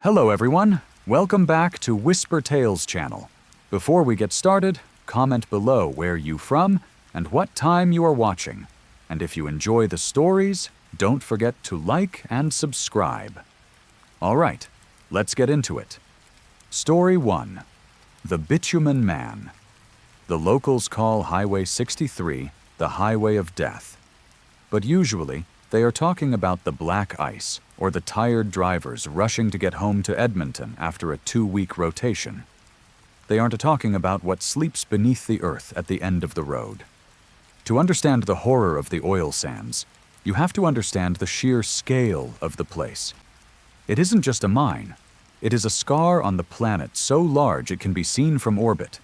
Hello everyone, welcome back to Whisper Tales channel. Before we get started, comment below where you from and what time you are watching. And if you enjoy the stories, don't forget to like and subscribe. Alright, let's get into it. Story 1. The Bitumen Man. The locals call Highway 63 the Highway of Death. But usually, they are talking about the black ice or the tired drivers rushing to get home to Edmonton after a 2-week rotation. They aren't talking about what sleeps beneath the earth at the end of the road. To understand the horror of the oil sands, you have to understand the sheer scale of the place. It isn't just a mine. It is a scar on the planet so large it can be seen from orbit.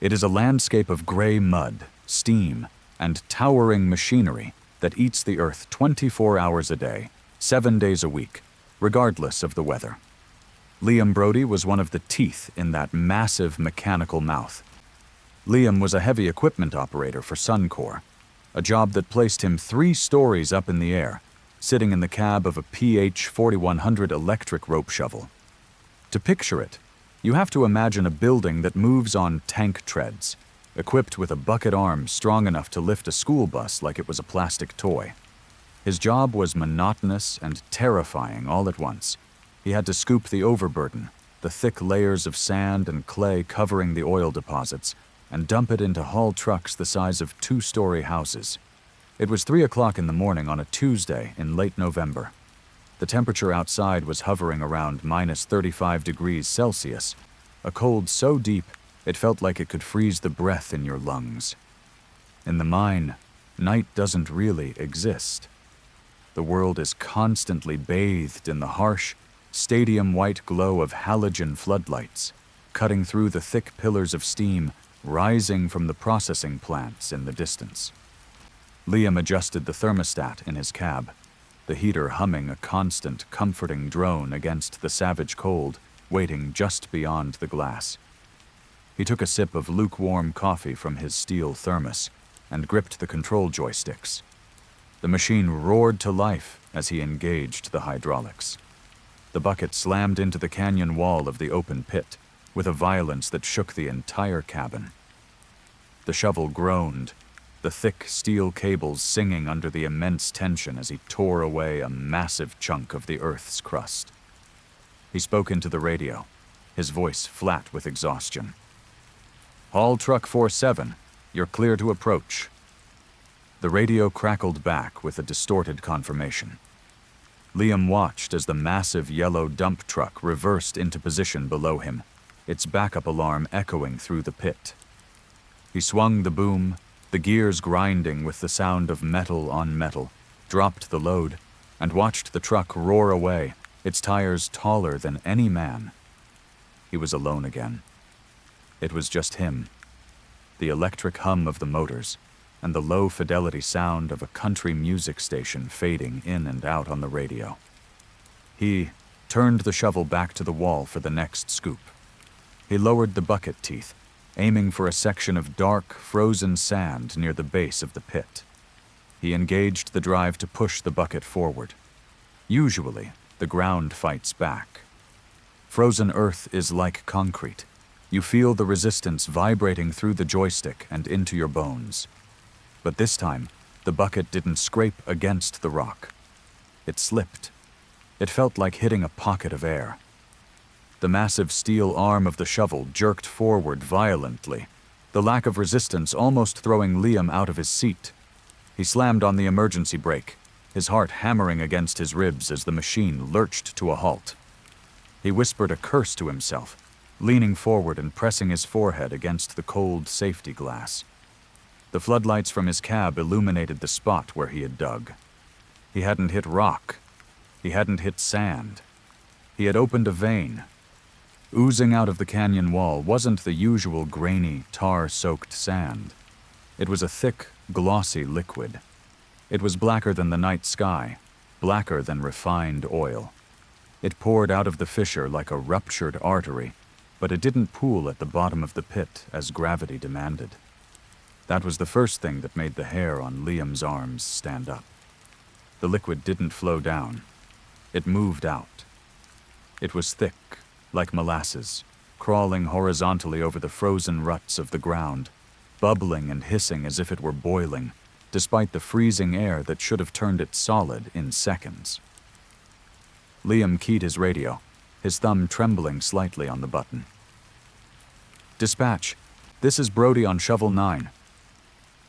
It is a landscape of gray mud, steam, and towering machinery that eats the earth 24 hours a day, 7 days a week, regardless of the weather. Liam Brody was one of the teeth in that massive mechanical mouth. Liam was a heavy equipment operator for Suncor, a job that placed him 3 stories up in the air, sitting in the cab of a PH 4100 electric rope shovel. To picture it, you have to imagine a building that moves on tank treads, equipped with a bucket arm strong enough to lift a school bus like it was a plastic toy. His job was monotonous and terrifying all at once. He had to scoop the overburden, the thick layers of sand and clay covering the oil deposits, and dump it into haul trucks the size of 2-story houses. It was 3 o'clock in the morning on a Tuesday in late November. The temperature outside was hovering around minus 35 degrees Celsius, a cold so deep it felt like it could freeze the breath in your lungs. In the mine, night doesn't really exist. The world is constantly bathed in the harsh, stadium-white glow of halogen floodlights, cutting through the thick pillars of steam rising from the processing plants in the distance. Liam adjusted the thermostat in his cab, the heater humming a constant, comforting drone against the savage cold waiting just beyond the glass. He took a sip of lukewarm coffee from his steel thermos and gripped the control joysticks. The machine roared to life as he engaged the hydraulics. The bucket slammed into the canyon wall of the open pit with a violence that shook the entire cabin. The shovel groaned, the thick steel cables singing under the immense tension as he tore away a massive chunk of the earth's crust. He spoke into the radio, his voice flat with exhaustion. "Haul truck 47, you're clear to approach." The radio crackled back with a distorted confirmation. Liam watched as the massive yellow dump truck reversed into position below him, its backup alarm echoing through the pit. He swung the boom, the gears grinding with the sound of metal on metal, dropped the load, and watched the truck roar away, its tires taller than any man. He was alone again. It was just him, the electric hum of the motors, and the low-fidelity sound of a country music station fading in and out on the radio. He turned the shovel back to the wall for the next scoop. He lowered the bucket teeth, aiming for a section of dark, frozen sand near the base of the pit. He engaged the drive to push the bucket forward. Usually, the ground fights back. Frozen earth is like concrete. You feel the resistance vibrating through the joystick and into your bones. But this time, the bucket didn't scrape against the rock. It slipped. It felt like hitting a pocket of air. The massive steel arm of the shovel jerked forward violently, the lack of resistance almost throwing Liam out of his seat. He slammed on the emergency brake, his heart hammering against his ribs as the machine lurched to a halt. He whispered a curse to himself, leaning forward and pressing his forehead against the cold safety glass. The floodlights from his cab illuminated the spot where he had dug. He hadn't hit rock. He hadn't hit sand. He had opened a vein. Oozing out of the canyon wall wasn't the usual grainy, tar-soaked sand. It was a thick, glossy liquid. It was blacker than the night sky, blacker than refined oil. It poured out of the fissure like a ruptured artery, but it didn't pool at the bottom of the pit as gravity demanded. That was the first thing that made the hair on Liam's arms stand up. The liquid didn't flow down. It moved out. It was thick, like molasses, crawling horizontally over the frozen ruts of the ground, bubbling and hissing as if it were boiling, despite the freezing air that should have turned it solid in seconds. Liam keyed his radio, his thumb trembling slightly on the button. "Dispatch, this is Brody on Shovel 9.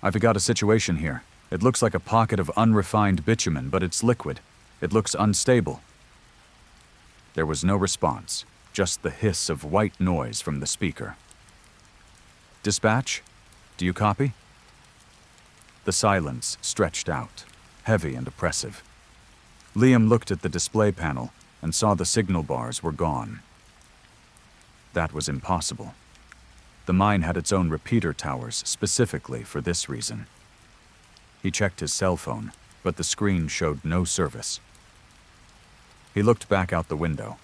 I've got a situation here. It looks like a pocket of unrefined bitumen, but it's liquid. It looks unstable." There was no response, just the hiss of white noise from the speaker. "Dispatch, do you copy?" The silence stretched out, heavy and oppressive. Liam looked at the display panel and saw the signal bars were gone. That was impossible. The mine had its own repeater towers specifically for this reason. He checked his cell phone, but the screen showed no service. He looked back out the window.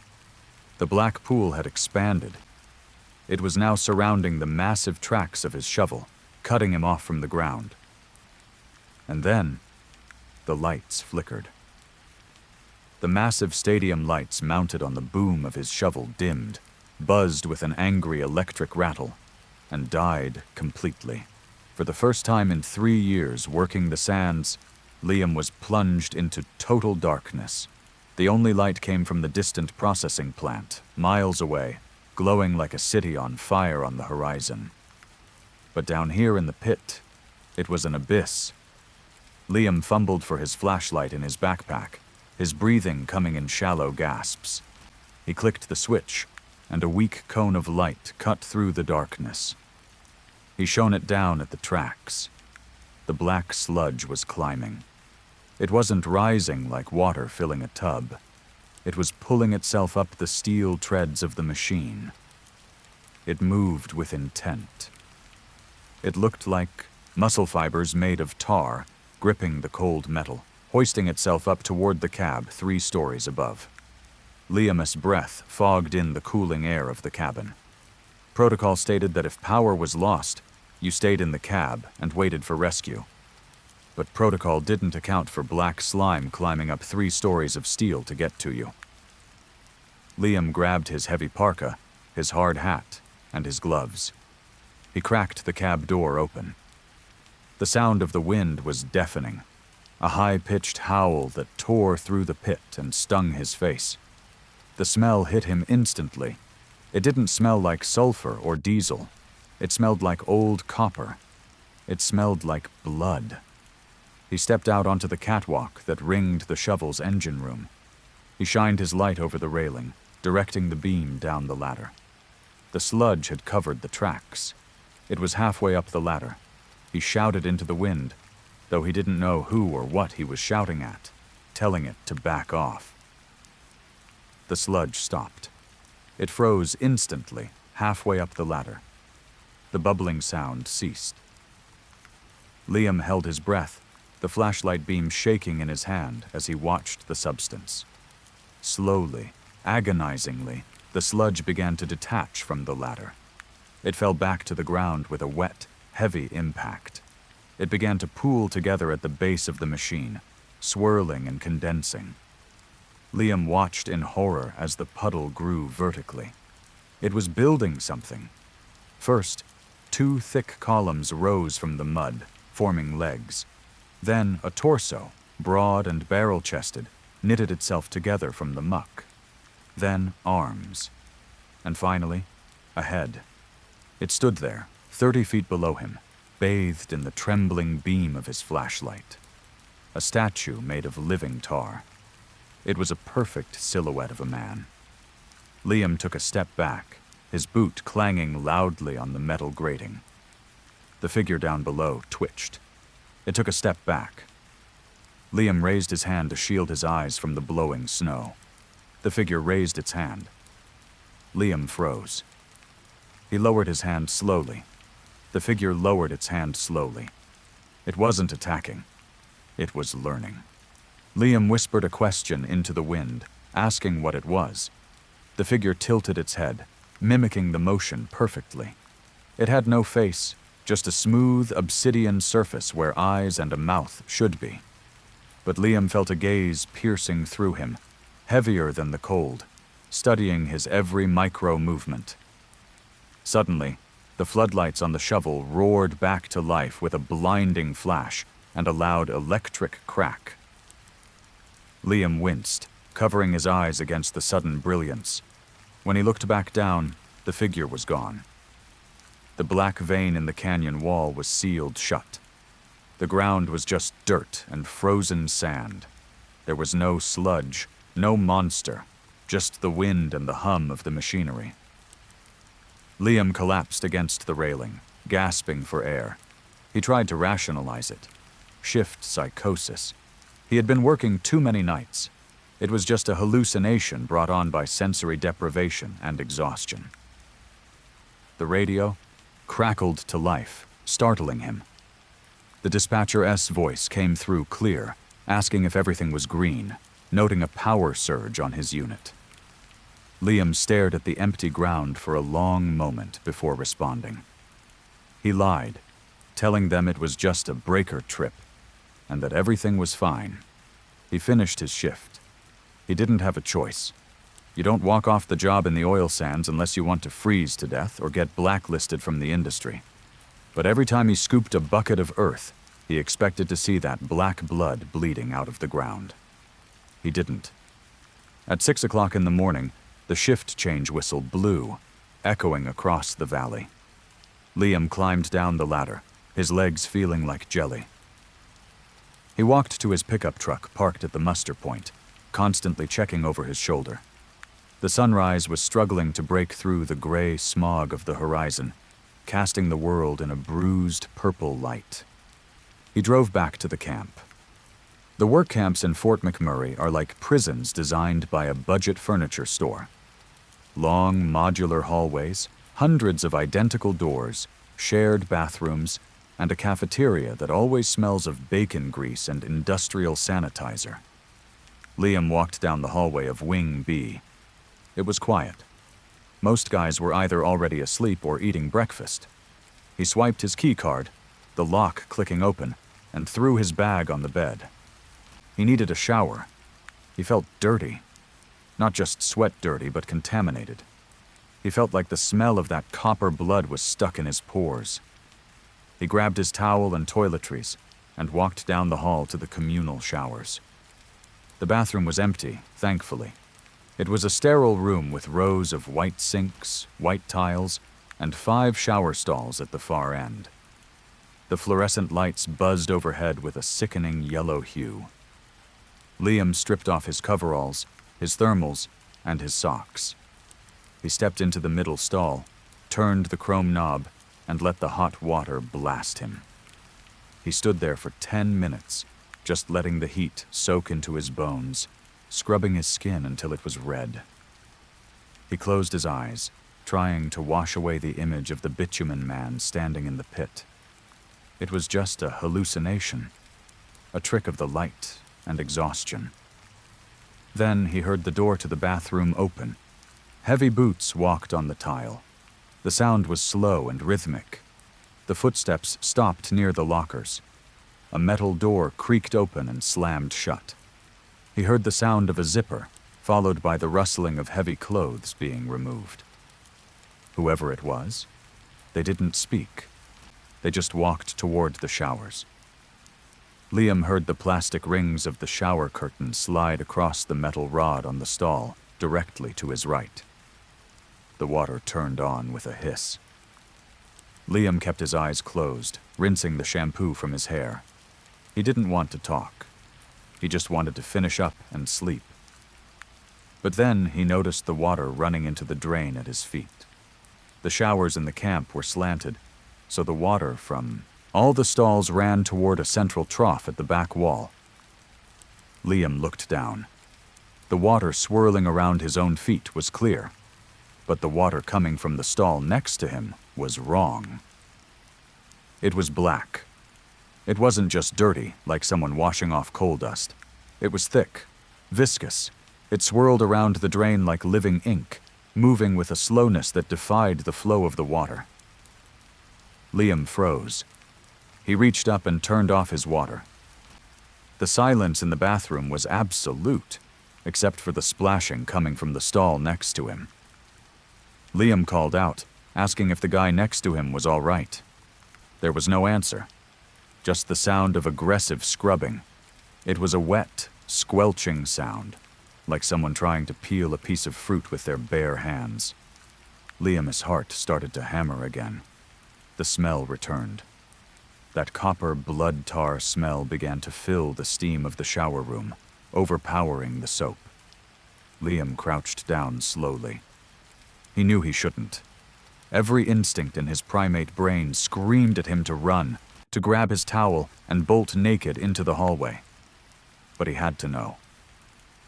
The black pool had expanded. It was now surrounding the massive tracks of his shovel, cutting him off from the ground. And then, the lights flickered. The massive stadium lights mounted on the boom of his shovel dimmed, buzzed with an angry electric rattle, and died completely. For the first time in 3 years working the sands, Liam was plunged into total darkness. The only light came from the distant processing plant, miles away, glowing like a city on fire on the horizon. But down here in the pit, it was an abyss. Liam fumbled for his flashlight in his backpack, his breathing coming in shallow gasps. He clicked the switch, and a weak cone of light cut through the darkness. He shone it down at the tracks. The black sludge was climbing. It wasn't rising like water filling a tub. It was pulling itself up the steel treads of the machine. It moved with intent. It looked like muscle fibers made of tar, gripping the cold metal, hoisting itself up toward the cab 3 stories above. Liam's breath fogged in the cooling air of the cabin. Protocol stated that if power was lost, you stayed in the cab and waited for rescue. But protocol didn't account for black slime climbing up 3 stories of steel to get to you. Liam grabbed his heavy parka, his hard hat, and his gloves. He cracked the cab door open. The sound of the wind was deafening, a high-pitched howl that tore through the pit and stung his face. The smell hit him instantly. It didn't smell like sulfur or diesel. It smelled like old copper. It smelled like blood. He stepped out onto the catwalk that ringed the shovel's engine room. He shined his light over the railing, directing the beam down the ladder. The sludge had covered the tracks. It was halfway up the ladder. He shouted into the wind, though he didn't know who or what he was shouting at, telling it to back off. The sludge stopped. It froze instantly, halfway up the ladder. The bubbling sound ceased. Liam held his breath, the flashlight beam shaking in his hand as he watched the substance. Slowly, agonizingly, the sludge began to detach from the ladder. It fell back to the ground with a wet, heavy impact. It began to pool together at the base of the machine, swirling and condensing. Liam watched in horror as the puddle grew vertically. It was building something. First, 2 thick columns rose from the mud, forming legs. Then a torso, broad and barrel-chested, knitted itself together from the muck. Then arms. And finally, a head. It stood there, 30 feet below him, bathed in the trembling beam of his flashlight. A statue made of living tar. It was a perfect silhouette of a man. Liam took a step back, his boot clanging loudly on the metal grating. The figure down below twitched. It took a step back. Liam raised his hand to shield his eyes from the blowing snow. The figure raised its hand. Liam froze. He lowered his hand slowly. The figure lowered its hand slowly. It wasn't attacking. It was learning. Liam whispered a question into the wind, asking what it was. The figure tilted its head, mimicking the motion perfectly. It had no face, just a smooth obsidian surface where eyes and a mouth should be. But Liam felt a gaze piercing through him, heavier than the cold, studying his every micro-movement. Suddenly, the floodlights on the shovel roared back to life with a blinding flash and a loud electric crack. Liam winced, covering his eyes against the sudden brilliance. When he looked back down, the figure was gone. The black vein in the canyon wall was sealed shut. The ground was just dirt and frozen sand. There was no sludge, no monster, just the wind and the hum of the machinery. Liam collapsed against the railing, gasping for air. He tried to rationalize it. Shift psychosis. He had been working too many nights. It was just a hallucination brought on by sensory deprivation and exhaustion. The radio crackled to life, startling him. The dispatcher's voice came through clear, asking if everything was green, noting a power surge on his unit. Liam stared at the empty ground for a long moment before responding. He lied, telling them it was just a breaker trip, and that everything was fine. He finished his shift. He didn't have a choice. You don't walk off the job in the oil sands unless you want to freeze to death or get blacklisted from the industry. But every time he scooped a bucket of earth, he expected to see that black blood bleeding out of the ground. He didn't. At 6 o'clock in the morning, the shift change whistle blew, echoing across the valley. Liam climbed down the ladder, his legs feeling like jelly. He walked to his pickup truck parked at the muster point, constantly checking over his shoulder. The sunrise was struggling to break through the gray smog of the horizon, casting the world in a bruised purple light. He drove back to the camp. The work camps in Fort McMurray are like prisons designed by a budget furniture store. Long, modular hallways, hundreds of identical doors, shared bathrooms, and a cafeteria that always smells of bacon grease and industrial sanitizer. Liam walked down the hallway of Wing B. It was quiet. Most guys were either already asleep or eating breakfast. He swiped his key card, the lock clicking open, and threw his bag on the bed. He needed a shower. He felt dirty. Not just sweat dirty, but contaminated. He felt like the smell of that copper blood was stuck in his pores. He grabbed his towel and toiletries and walked down the hall to the communal showers. The bathroom was empty, thankfully. It was a sterile room with rows of white sinks, white tiles, and 5 shower stalls at the far end. The fluorescent lights buzzed overhead with a sickening yellow hue. Liam stripped off his coveralls, his thermals, and his socks. He stepped into the middle stall, turned the chrome knob, and let the hot water blast him. He stood there for 10 minutes, just letting the heat soak into his bones, scrubbing his skin until it was red. He closed his eyes, trying to wash away the image of the bitumen man standing in the pit. It was just a hallucination, a trick of the light and exhaustion. Then he heard the door to the bathroom open. Heavy boots walked on the tile. The sound was slow and rhythmic. The footsteps stopped near the lockers. A metal door creaked open and slammed shut. He heard the sound of a zipper, followed by the rustling of heavy clothes being removed. Whoever it was, they didn't speak. They just walked toward the showers. Liam heard the plastic rings of the shower curtain slide across the metal rod on the stall, directly to his right. The water turned on with a hiss. Liam kept his eyes closed, rinsing the shampoo from his hair. He didn't want to talk. He just wanted to finish up and sleep. But then he noticed the water running into the drain at his feet. The showers in the camp were slanted, so the water from all the stalls ran toward a central trough at the back wall. Liam looked down. The water swirling around his own feet was clear, but the water coming from the stall next to him was wrong. It was black. It wasn't just dirty, like someone washing off coal dust. It was thick, viscous. It swirled around the drain like living ink, moving with a slowness that defied the flow of the water. Liam froze. He reached up and turned off his water. The silence in the bathroom was absolute. except for the splashing coming from the stall next to him. Liam called out, asking if the guy next to him was all right. There was no answer, just the sound of aggressive scrubbing. It was a wet, squelching sound, like someone trying to peel a piece of fruit with their bare hands. Liam's heart started to hammer again. The smell returned. That copper blood tar smell began to fill the steam of the shower room, overpowering the soap. Liam crouched down slowly. He knew he shouldn't. Every instinct in his primate brain screamed at him to run, to grab his towel and bolt naked into the hallway. But he had to know.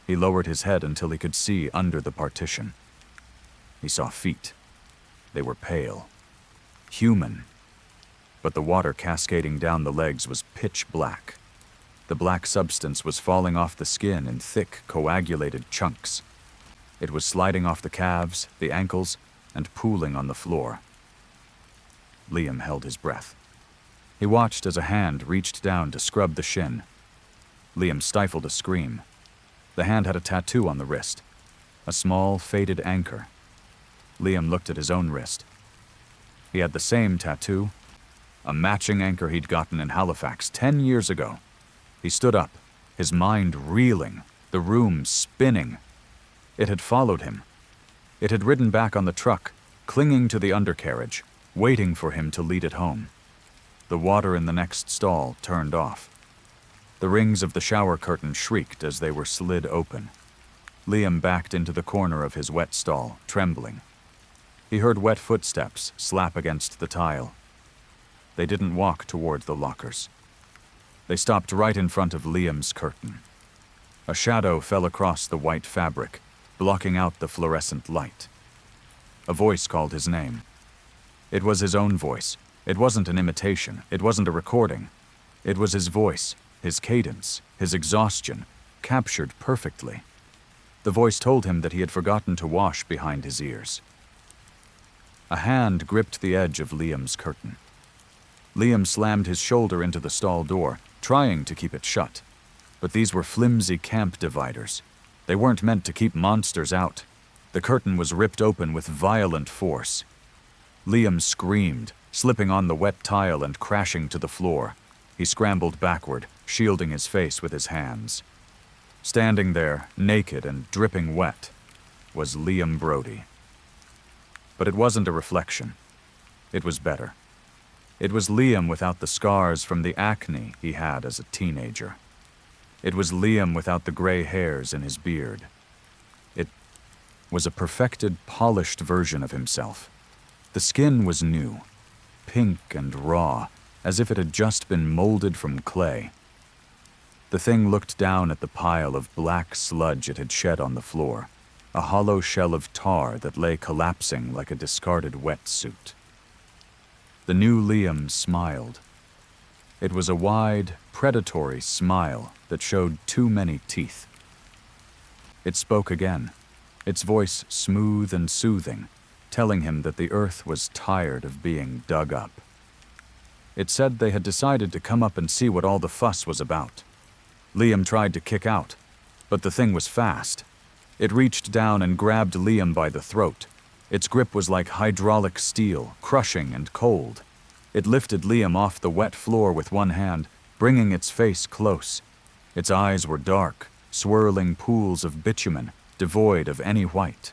He lowered his head until he could see under the partition. He saw feet. They were pale. Human. But the water cascading down the legs was pitch black. The black substance was falling off the skin in thick, coagulated chunks. It was sliding off the calves, the ankles, and pooling on the floor. Liam held his breath. He watched as a hand reached down to scrub the shin. Liam stifled a scream. The hand had a tattoo on the wrist, a small, faded anchor. Liam looked at his own wrist. He had the same tattoo, a matching anchor he'd gotten in Halifax 10 years ago. He stood up, his mind reeling, the room spinning. It had followed him. It had ridden back on the truck, clinging to the undercarriage, waiting for him to lead it home. The water in the next stall turned off. The rings of the shower curtain shrieked as they were slid open. Liam backed into the corner of his wet stall, trembling. He heard wet footsteps slap against the tile. They didn't walk toward the lockers. They stopped right in front of Liam's curtain. A shadow fell across the white fabric, blocking out the fluorescent light. A voice called his name. It was his own voice. It wasn't an imitation. It wasn't a recording. It was his voice, his cadence, his exhaustion, captured perfectly. The voice told him that he had forgotten to wash behind his ears. A hand gripped the edge of Liam's curtain. Liam slammed his shoulder into the stall door, trying to keep it shut. But these were flimsy camp dividers. They weren't meant to keep monsters out. The curtain was ripped open with violent force. Liam screamed, slipping on the wet tile and crashing to the floor. He scrambled backward, shielding his face with his hands. Standing there, naked and dripping wet, was Liam Brody. But it wasn't a reflection. It was better. It was Liam without the scars from the acne he had as a teenager. It was Liam without the gray hairs in his beard. It was a perfected, polished version of himself. The skin was new, pink and raw, as if it had just been molded from clay. The thing looked down at the pile of black sludge it had shed on the floor, a hollow shell of tar that lay collapsing like a discarded wetsuit. The new Liam smiled. It was a wide, predatory smile that showed too many teeth. It spoke again, its voice smooth and soothing, telling him that the earth was tired of being dug up. It said they had decided to come up and see what all the fuss was about. Liam tried to kick out, but the thing was fast. It reached down and grabbed Liam by the throat. Its grip was like hydraulic steel, crushing and cold. It lifted Liam off the wet floor with one hand, bringing its face close. Its eyes were dark, swirling pools of bitumen, devoid of any white.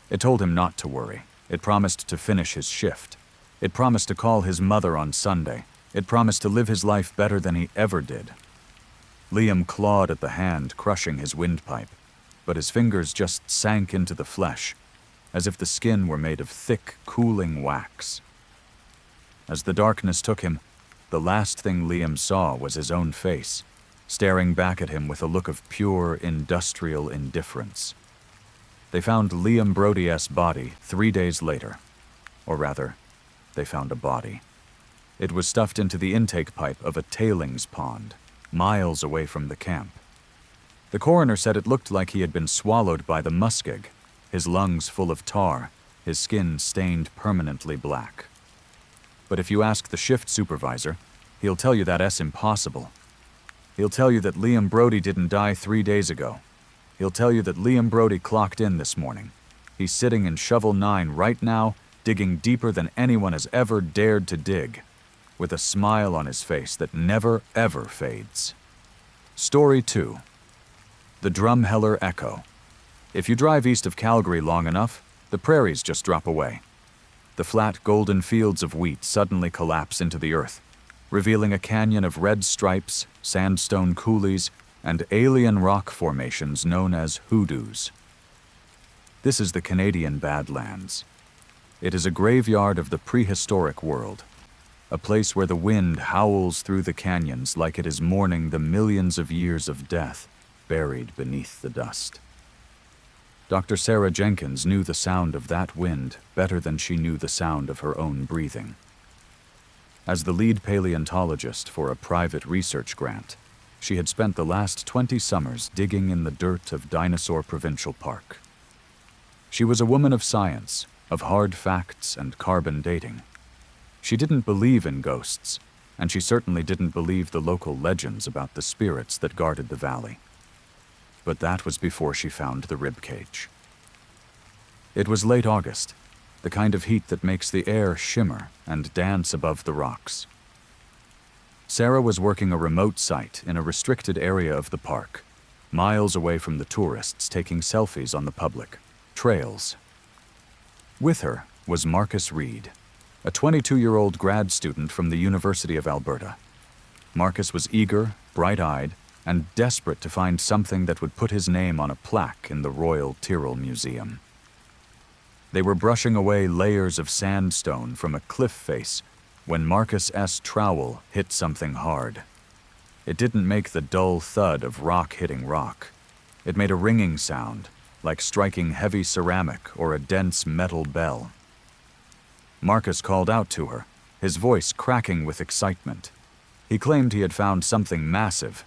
It told him not to worry. It promised to finish his shift. It promised to call his mother on Sunday. It promised to live his life better than he ever did. Liam clawed at the hand, crushing his windpipe, but his fingers just sank into the flesh, as if the skin were made of thick, cooling wax. As the darkness took him, the last thing Liam saw was his own face, staring back at him with a look of pure, industrial indifference. They found Liam Brody's body 3 days later. Or rather, they found a body. It was stuffed into the intake pipe of a tailings pond, miles away from the camp. The coroner said it looked like he had been swallowed by the muskeg, his lungs full of tar, his skin stained permanently black. But if you ask the shift supervisor, he'll tell you that that's impossible. He'll tell you that Liam Brody didn't die 3 days ago. He'll tell you that Liam Brody clocked in this morning. He's sitting in Shovel 9 right now, digging deeper than anyone has ever dared to dig, with a smile on his face that never, ever fades. Story 2. The Drumheller Echo. If you drive east of Calgary long enough, the prairies just drop away. The flat, golden fields of wheat suddenly collapse into the earth, revealing a canyon of red stripes, sandstone coulees, and alien rock formations known as hoodoos. This is the Canadian Badlands. It is a graveyard of the prehistoric world, a place where the wind howls through the canyons like it is mourning the millions of years of death buried beneath the dust. Dr. Sarah Jenkins knew the sound of that wind better than she knew the sound of her own breathing. As the lead paleontologist for a private research grant, she had spent the last 20 summers digging in the dirt of Dinosaur Provincial Park. She was a woman of science, of hard facts and carbon dating. She didn't believe in ghosts, and she certainly didn't believe the local legends about the spirits that guarded the valley. But that was before she found the ribcage. It was late August, the kind of heat that makes the air shimmer and dance above the rocks. Sarah was working a remote site in a restricted area of the park, miles away from the tourists taking selfies on the public trails. With her was Marcus Reed, a 22-year-old grad student from the University of Alberta. Marcus was eager, bright-eyed, and desperate to find something that would put his name on a plaque in the Royal Tyrrell Museum. They were brushing away layers of sandstone from a cliff face when Marcus S. trowel hit something hard. It didn't make the dull thud of rock hitting rock. It made a ringing sound, like striking heavy ceramic or a dense metal bell. Marcus called out to her, his voice cracking with excitement. He claimed he had found something massive.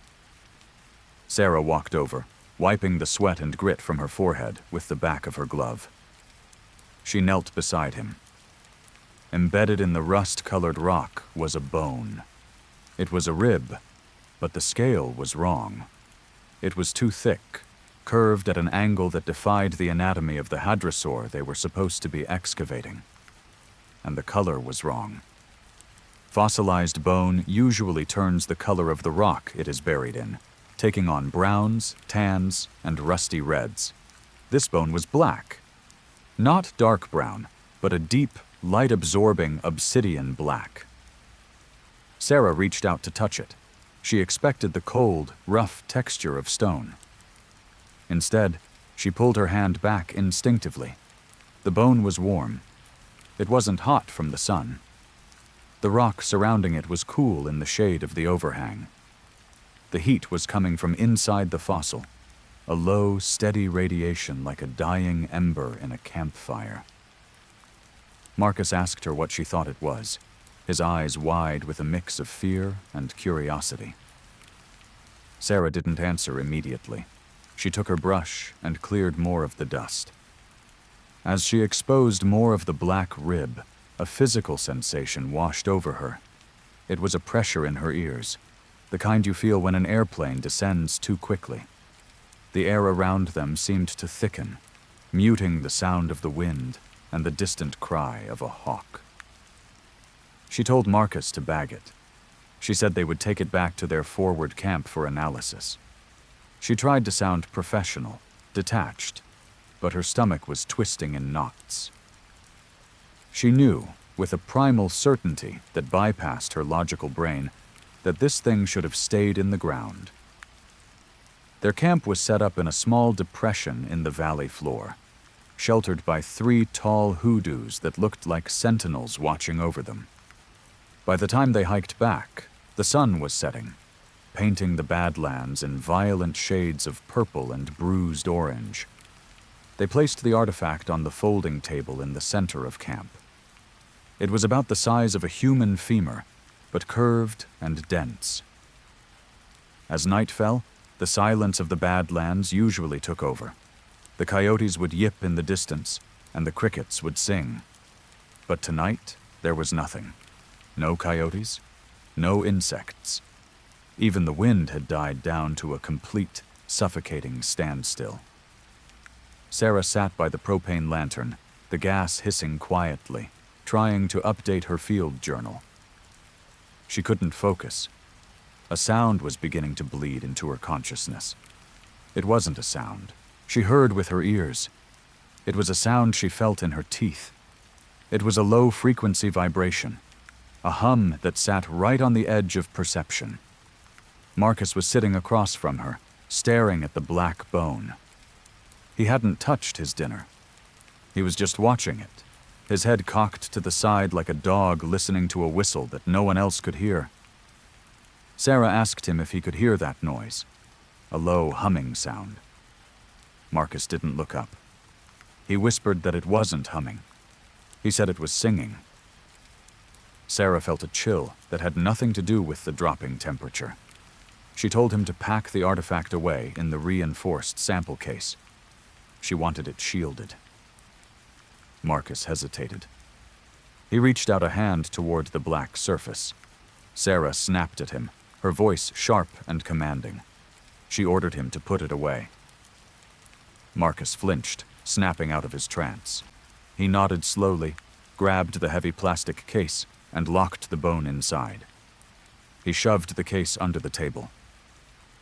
Sarah walked over, wiping the sweat and grit from her forehead with the back of her glove. She knelt beside him. Embedded in the rust-colored rock was a bone. It was a rib, but the scale was wrong. It was too thick, curved at an angle that defied the anatomy of the hadrosaur they were supposed to be excavating. And the color was wrong. Fossilized bone usually turns the color of the rock it is buried in, taking on browns, tans, and rusty reds. This bone was black. Not dark brown, but a deep, light-absorbing obsidian black. Sarah reached out to touch it. She expected the cold, rough texture of stone. Instead, she pulled her hand back instinctively. The bone was warm. It wasn't hot from the sun. The rock surrounding it was cool in the shade of the overhang. The heat was coming from inside the fossil, a low, steady radiation like a dying ember in a campfire. Marcus asked her what she thought it was, his eyes wide with a mix of fear and curiosity. Sarah didn't answer immediately. She took her brush and cleared more of the dust. As she exposed more of the black rib, a physical sensation washed over her. It was a pressure in her ears, the kind you feel when an airplane descends too quickly. The air around them seemed to thicken, muting the sound of the wind and the distant cry of a hawk. She told Marcus to bag it. She said they would take it back to their forward camp for analysis. She tried to sound professional, detached, but her stomach was twisting in knots. She knew, with a primal certainty that bypassed her logical brain, that this thing should have stayed in the ground. Their camp was set up in a small depression in the valley floor, sheltered by 3 tall hoodoos that looked like sentinels watching over them. By the time they hiked back, the sun was setting, painting the Badlands in violent shades of purple and bruised orange. They placed the artifact on the folding table in the center of camp. It was about the size of a human femur, but curved and dense. As night fell, the silence of the Badlands usually took over. The coyotes would yip in the distance, and the crickets would sing. But tonight, there was nothing. No coyotes, no insects. Even the wind had died down to a complete, suffocating standstill. Sarah sat by the propane lantern, the gas hissing quietly, trying to update her field journal. She couldn't focus. A sound was beginning to bleed into her consciousness. It wasn't a sound. She heard with her ears. It was a sound she felt in her teeth. It was a low-frequency vibration, a hum that sat right on the edge of perception. Marcus was sitting across from her, staring at the black bone. He hadn't touched his dinner. He was just watching it, his head cocked to the side like a dog listening to a whistle that no one else could hear. Sarah asked him if he could hear that noise, a low humming sound. Marcus didn't look up. He whispered that it wasn't humming. He said it was singing. Sarah felt a chill that had nothing to do with the dropping temperature. She told him to pack the artifact away in the reinforced sample case. She wanted it shielded. Marcus hesitated. He reached out a hand toward the black surface. Sarah snapped at him, her voice sharp and commanding. She ordered him to put it away. Marcus flinched, snapping out of his trance. He nodded slowly, grabbed the heavy plastic case, and locked the bone inside. He shoved the case under the table.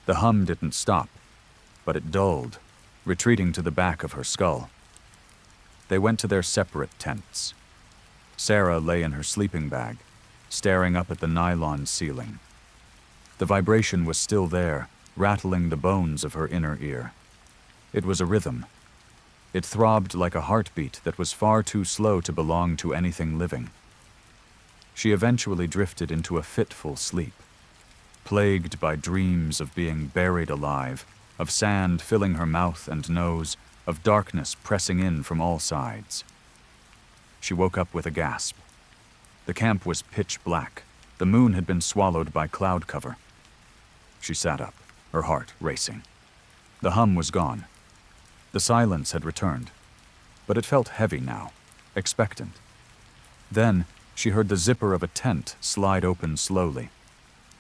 The hum didn't stop, but it dulled, retreating to the back of her skull. They went to their separate tents. Sarah lay in her sleeping bag, staring up at the nylon ceiling. The vibration was still there, rattling the bones of her inner ear. It was a rhythm. It throbbed like a heartbeat that was far too slow to belong to anything living. She eventually drifted into a fitful sleep, plagued by dreams of being buried alive, of sand filling her mouth and nose, of darkness pressing in from all sides. She woke up with a gasp. The camp was pitch black. The moon had been swallowed by cloud cover. She sat up, her heart racing. The hum was gone. The silence had returned, but it felt heavy now, expectant. Then she heard the zipper of a tent slide open slowly.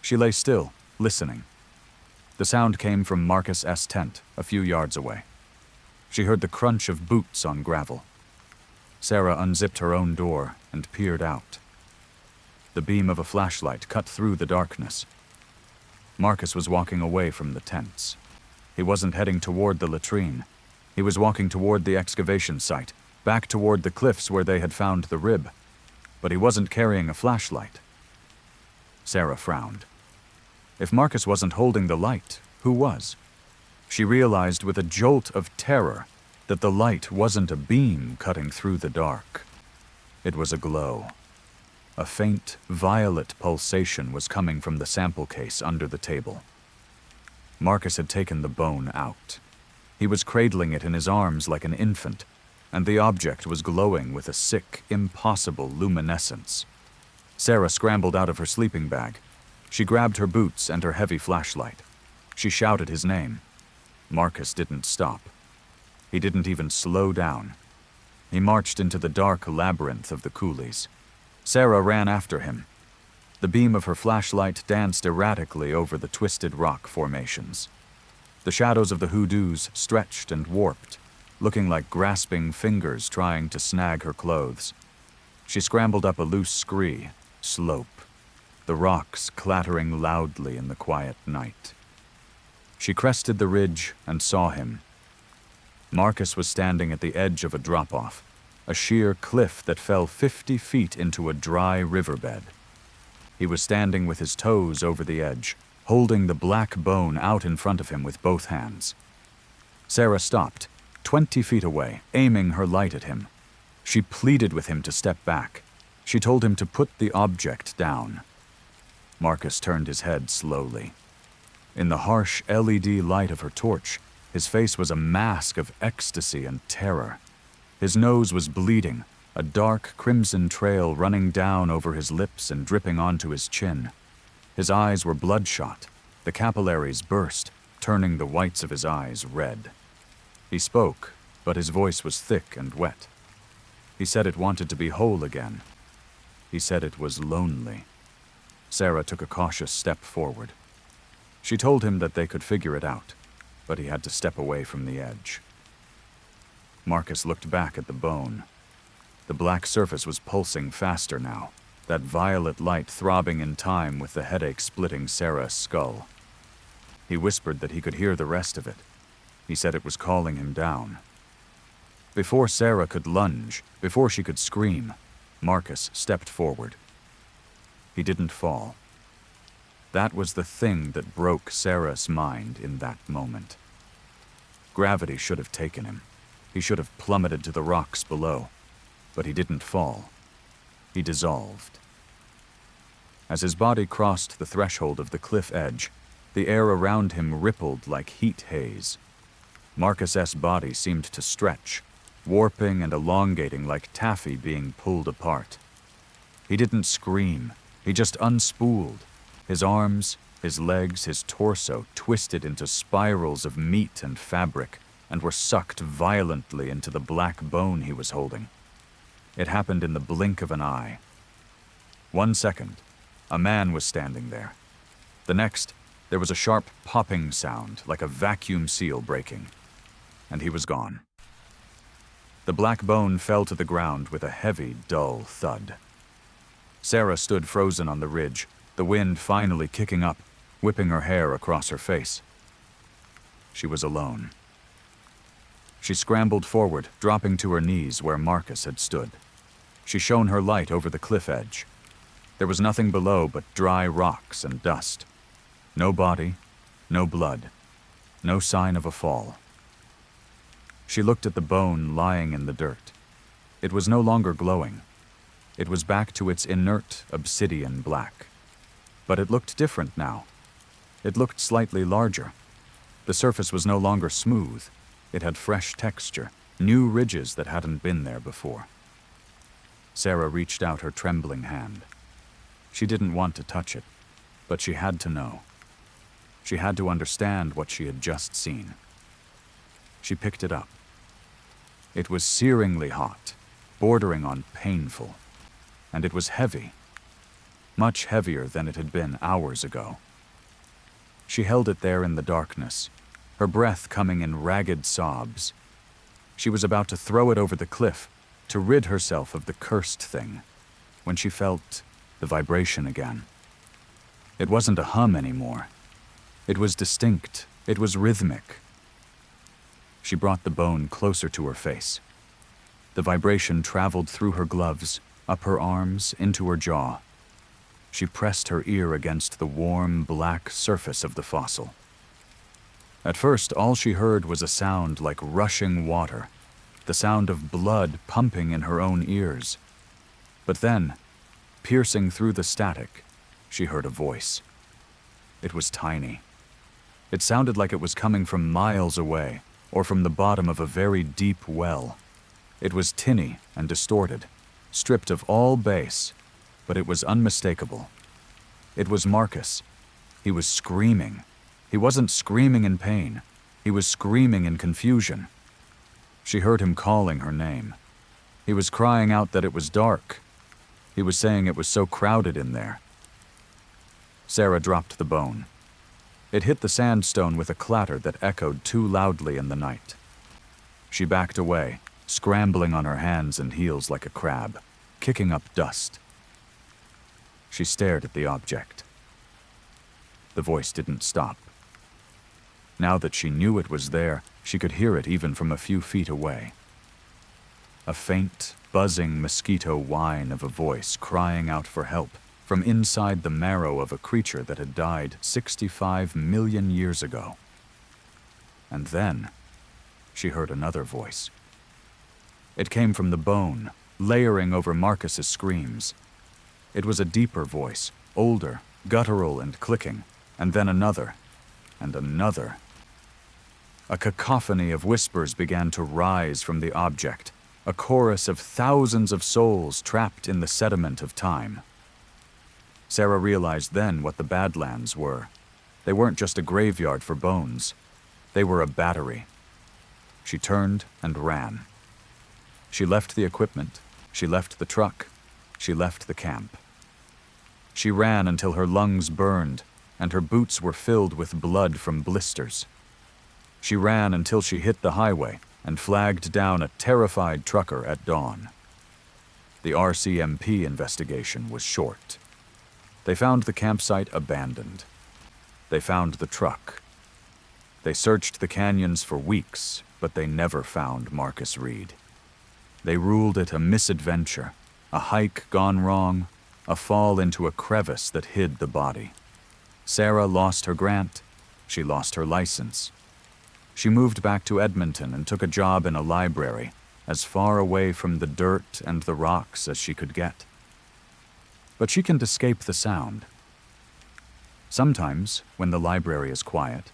She lay still, listening. The sound came from Marcus S. tent, a few yards away. She heard the crunch of boots on gravel. Sarah unzipped her own door and peered out. The beam of a flashlight cut through the darkness. Marcus was walking away from the tents. He wasn't heading toward the latrine. He was walking toward the excavation site, back toward the cliffs where they had found the rib. But he wasn't carrying a flashlight. Sarah frowned. If Marcus wasn't holding the light, who was? She realized with a jolt of terror that the light wasn't a beam cutting through the dark. It was a glow. A faint, violet pulsation was coming from the sample case under the table. Marcus had taken the bone out. He was cradling it in his arms like an infant, and the object was glowing with a sick, impossible luminescence. Sarah scrambled out of her sleeping bag. She grabbed her boots and her heavy flashlight. She shouted his name. Marcus didn't stop. He didn't even slow down. He marched into the dark labyrinth of the coulees. Sarah ran after him. The beam of her flashlight danced erratically over the twisted rock formations. The shadows of the hoodoos stretched and warped, looking like grasping fingers trying to snag her clothes. She scrambled up a loose scree, slope, the rocks clattering loudly in the quiet night. She crested the ridge and saw him. Marcus was standing at the edge of a drop-off, a sheer cliff that fell 50 feet into a dry riverbed. He was standing with his toes over the edge, holding the black bone out in front of him with both hands. Sarah stopped, 20 feet away, aiming her light at him. She pleaded with him to step back. She told him to put the object down. Marcus turned his head slowly. In the harsh LED light of her torch, his face was a mask of ecstasy and terror. His nose was bleeding, a dark crimson trail running down over his lips and dripping onto his chin. His eyes were bloodshot. The capillaries burst, turning the whites of his eyes red. He spoke, but his voice was thick and wet. He said it wanted to be whole again. He said it was lonely. Sarah took a cautious step forward. She told him that they could figure it out. but he had to step away from the edge. Marcus looked back at the bone. The black surface was pulsing faster now, that violet light throbbing in time with the headache splitting Sarah's skull. He whispered that he could hear the rest of it. He said it was calling him down. Before Sarah could lunge, before she could scream, Marcus stepped forward. He didn't fall. That was the thing that broke Sarah's mind in that moment. Gravity should have taken him. He should have plummeted to the rocks below. But he didn't fall. He dissolved. As his body crossed the threshold of the cliff edge, the air around him rippled like heat haze. Marcus's body seemed to stretch, warping and elongating like taffy being pulled apart. He didn't scream. He just unspooled. His arms, his legs, his torso twisted into spirals of meat and fabric and were sucked violently into the black bone he was holding. It happened in the blink of an eye. 1 second, a man was standing there. The next, there was a sharp popping sound like a vacuum seal breaking, and he was gone. The black bone fell to the ground with a heavy, dull thud. Sarah stood frozen on the ridge, the wind finally kicking up, whipping her hair across her face. She was alone. She scrambled forward, dropping to her knees where Marcus had stood. She shone her light over the cliff edge. There was nothing below but dry rocks and dust. No body, no blood, no sign of a fall. She looked at the bone lying in the dirt. It was no longer glowing. It was back to its inert obsidian black. But it looked different now. It looked slightly larger. The surface was no longer smooth. It had fresh texture, new ridges that hadn't been there before. Sarah reached out her trembling hand. She didn't want to touch it, but she had to know. She had to understand what she had just seen. She picked it up. It was searingly hot, bordering on painful, and it was heavy, much heavier than it had been hours ago. She held it there in the darkness, her breath coming in ragged sobs. She was about to throw it over the cliff, to rid herself of the cursed thing, when she felt the vibration again. It wasn't a hum anymore. It was distinct. It was rhythmic. She brought the bone closer to her face. The vibration traveled through her gloves, up her arms, into her jaw. She pressed her ear against the warm, black surface of the fossil. At first, all she heard was a sound like rushing water, the sound of blood pumping in her own ears. But then, piercing through the static, she heard a voice. It was tiny. It sounded like it was coming from miles away, or from the bottom of a very deep well. It was tinny and distorted, stripped of all bass, but it was unmistakable. It was Marcus. He was screaming. He wasn't screaming in pain. He was screaming in confusion. She heard him calling her name. He was crying out that it was dark. He was saying it was so crowded in there. Sarah dropped the bone. It hit the sandstone with a clatter that echoed too loudly in the night. She backed away, scrambling on her hands and heels like a crab, kicking up dust. She stared at the object. The voice didn't stop. Now that she knew it was there, she could hear it even from a few feet away. A faint, buzzing mosquito whine of a voice crying out for help from inside the marrow of a creature that had died 65 million years ago. And then, she heard another voice. It came from the bone, layering over Marcus's screams. It was a deeper voice, older, guttural and clicking, and then another, and another. A cacophony of whispers began to rise from the object, a chorus of thousands of souls trapped in the sediment of time. Sarah realized then what the Badlands were. They weren't just a graveyard for bones. They were a battery. She turned and ran. She left the equipment. She left the truck. She left the camp. She ran until her lungs burned and her boots were filled with blood from blisters. She ran until she hit the highway and flagged down a terrified trucker at dawn. The RCMP investigation was short. They found the campsite abandoned. They found the truck. They searched the canyons for weeks, but they never found Marcus Reed. They ruled it a misadventure, a hike gone wrong, a fall into a crevice that hid the body. Sarah lost her grant. She lost her license. She moved back to Edmonton and took a job in a library, as far away from the dirt and the rocks as she could get. But she can't escape the sound. Sometimes, when the library is quiet,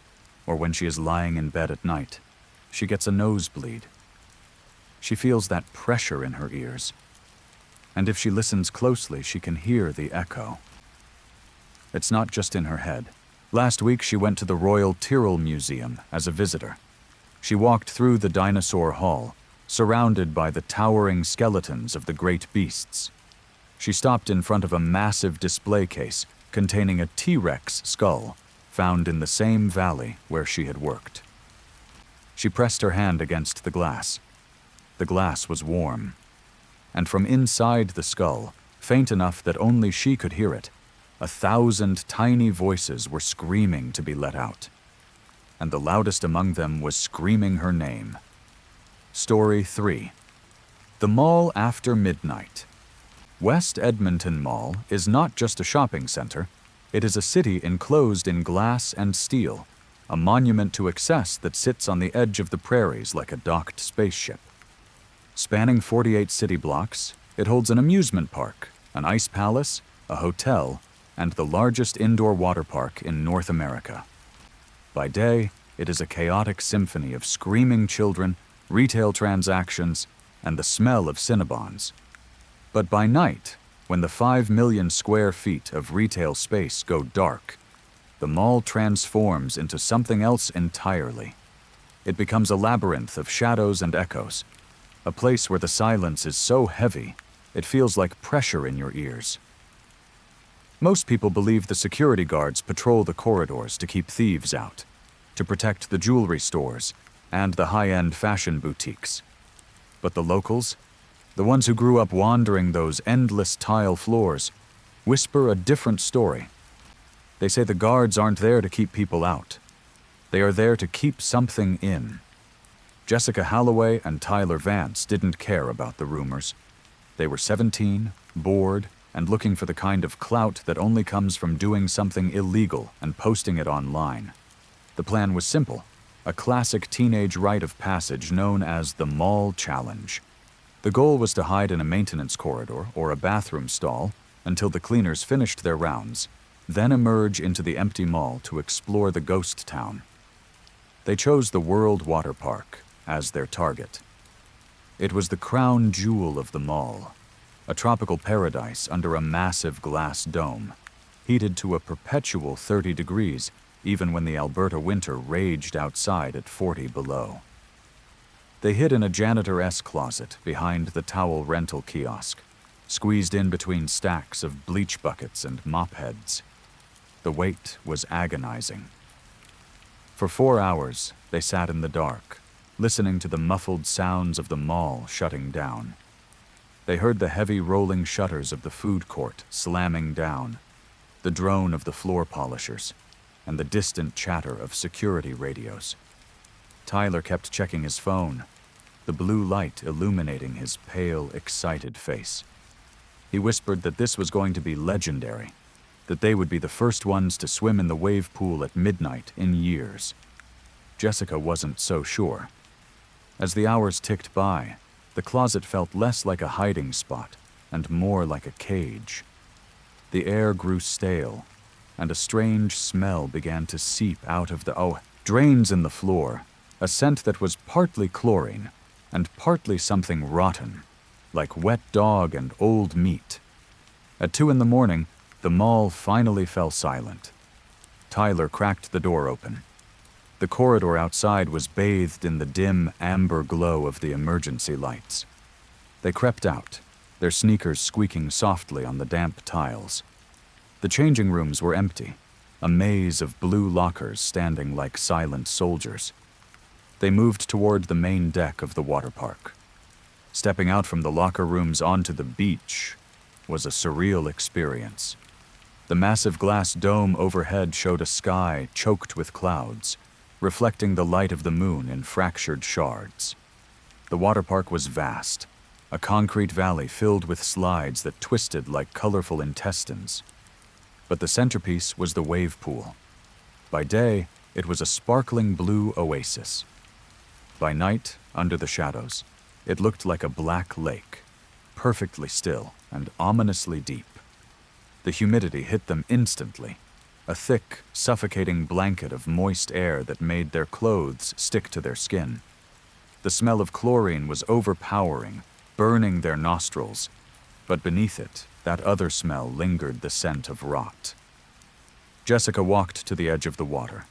or when she is lying in bed at night, she gets a nosebleed. She feels that pressure in her ears, and if she listens closely, she can hear the echo. It's not just in her head. Last week, she went to the Royal Tyrrell Museum as a visitor. She walked through the dinosaur hall, surrounded by the towering skeletons of the great beasts. She stopped in front of a massive display case containing a T-Rex skull found in the same valley where she had worked. She pressed her hand against the glass. The glass was warm, and from inside the skull, faint enough that only she could hear it, 1,000 tiny voices were screaming to be let out, and the loudest among them was screaming her name. Story 3. The Mall After Midnight. West Edmonton Mall is not just a shopping center, it is a city enclosed in glass and steel, a monument to excess that sits on the edge of the prairies like a docked spaceship. Spanning 48 city blocks, it holds an amusement park, an ice palace, a hotel, and the largest indoor water park in North America. By day, it is a chaotic symphony of screaming children, retail transactions, and the smell of Cinnabons. But by night, when the 5 million square feet of retail space go dark, the mall transforms into something else entirely. It becomes a labyrinth of shadows and echoes, a place where the silence is so heavy, it feels like pressure in your ears. Most people believe the security guards patrol the corridors to keep thieves out, to protect the jewelry stores and the high-end fashion boutiques. But the locals, the ones who grew up wandering those endless tile floors, whisper a different story. They say the guards aren't there to keep people out. They are there to keep something in. Jessica Holloway and Tyler Vance didn't care about the rumors. They were 17, bored, and looking for the kind of clout that only comes from doing something illegal and posting it online. The plan was simple, a classic teenage rite of passage known as the Mall Challenge. The goal was to hide in a maintenance corridor or a bathroom stall until the cleaners finished their rounds, then emerge into the empty mall to explore the ghost town. They chose the World Water Park as their target. It was the crown jewel of the mall, a tropical paradise under a massive glass dome, heated to a perpetual 30 degrees even when the Alberta winter raged outside at 40 below. They hid in a janitoress closet behind the towel rental kiosk, squeezed in between stacks of bleach buckets and mop heads. The wait was agonizing. For 4 hours, they sat in the dark, listening to the muffled sounds of the mall shutting down. They heard the heavy rolling shutters of the food court slamming down, the drone of the floor polishers, and the distant chatter of security radios. Tyler kept checking his phone, the blue light illuminating his pale, excited face. He whispered that this was going to be legendary, that they would be the first ones to swim in the wave pool at midnight in years. Jessica wasn't so sure. As the hours ticked by, the closet felt less like a hiding spot and more like a cage. The air grew stale, and a strange smell began to seep out of the drains in the floor, a scent that was partly chlorine and partly something rotten, like wet dog and old meat. At 2 a.m, the mall finally fell silent. Tyler cracked the door open. The corridor outside was bathed in the dim, amber glow of the emergency lights. They crept out, their sneakers squeaking softly on the damp tiles. The changing rooms were empty, a maze of blue lockers standing like silent soldiers. They moved toward the main deck of the water park. Stepping out from the locker rooms onto the beach was a surreal experience. The massive glass dome overhead showed a sky choked with clouds, reflecting the light of the moon in fractured shards. The water park was vast, a concrete valley filled with slides that twisted like colorful intestines. But the centerpiece was the wave pool. By day, it was a sparkling blue oasis. By night, under the shadows, it looked like a black lake, perfectly still and ominously deep. The humidity hit them instantly, a thick, suffocating blanket of moist air that made their clothes stick to their skin. The smell of chlorine was overpowering, burning their nostrils, but beneath it, that other smell lingered, the scent of rot. Jessica walked to the edge of the water.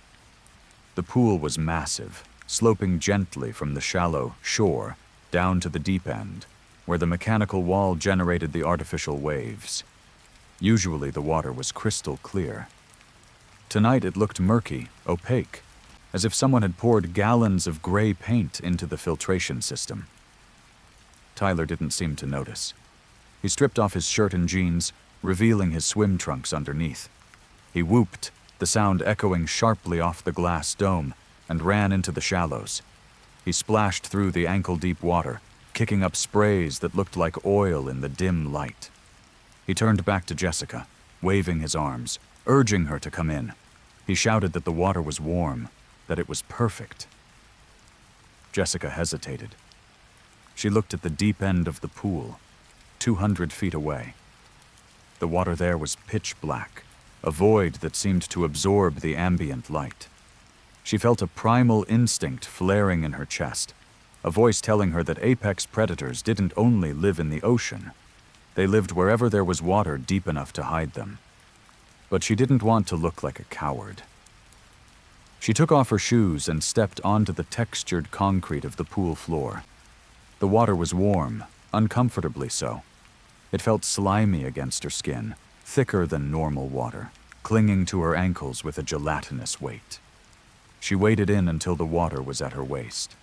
The pool was massive, sloping gently from the shallow shore down to the deep end, where the mechanical wall generated the artificial waves. Usually the water was crystal clear. Tonight it looked murky, opaque, as if someone had poured gallons of gray paint into the filtration system. Tyler didn't seem to notice. He stripped off his shirt and jeans, revealing his swim trunks underneath. He whooped, the sound echoing sharply off the glass dome, and ran into the shallows. He splashed through the ankle-deep water, kicking up sprays that looked like oil in the dim light. He turned back to Jessica, waving his arms, urging her to come in. He shouted that the water was warm, that it was perfect. Jessica hesitated. She looked at the deep end of the pool, 200 feet away. The water there was pitch black, a void that seemed to absorb the ambient light. She felt a primal instinct flaring in her chest, a voice telling her that apex predators didn't only live in the ocean. They lived wherever there was water deep enough to hide them. But she didn't want to look like a coward. She took off her shoes and stepped onto the textured concrete of the pool floor. The water was warm, uncomfortably so. It felt slimy against her skin, thicker than normal water, clinging to her ankles with a gelatinous weight. She waded in until the water was at her waist.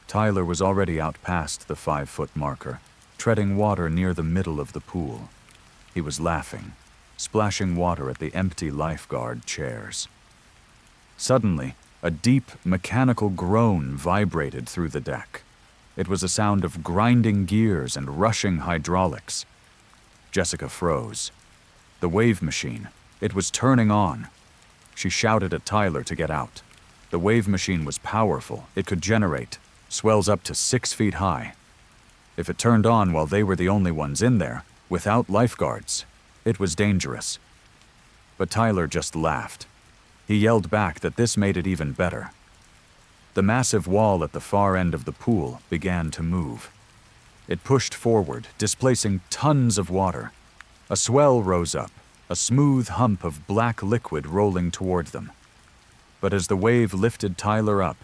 Tyler was already out past the 5-foot marker, treading water near the middle of the pool. He was laughing, splashing water at the empty lifeguard chairs. Suddenly, a deep, mechanical groan vibrated through the deck. It was a sound of grinding gears and rushing hydraulics. Jessica froze. The wave machine, it was turning on. She shouted at Tyler to get out. The wave machine was powerful. It could generate swells up to 6 feet high. If it turned on while they were the only ones in there, without lifeguards, it was dangerous. But Tyler just laughed. He yelled back that this made it even better. The massive wall at the far end of the pool began to move. It pushed forward, displacing tons of water. A swell rose up, a smooth hump of black liquid rolling toward them. But as the wave lifted Tyler up,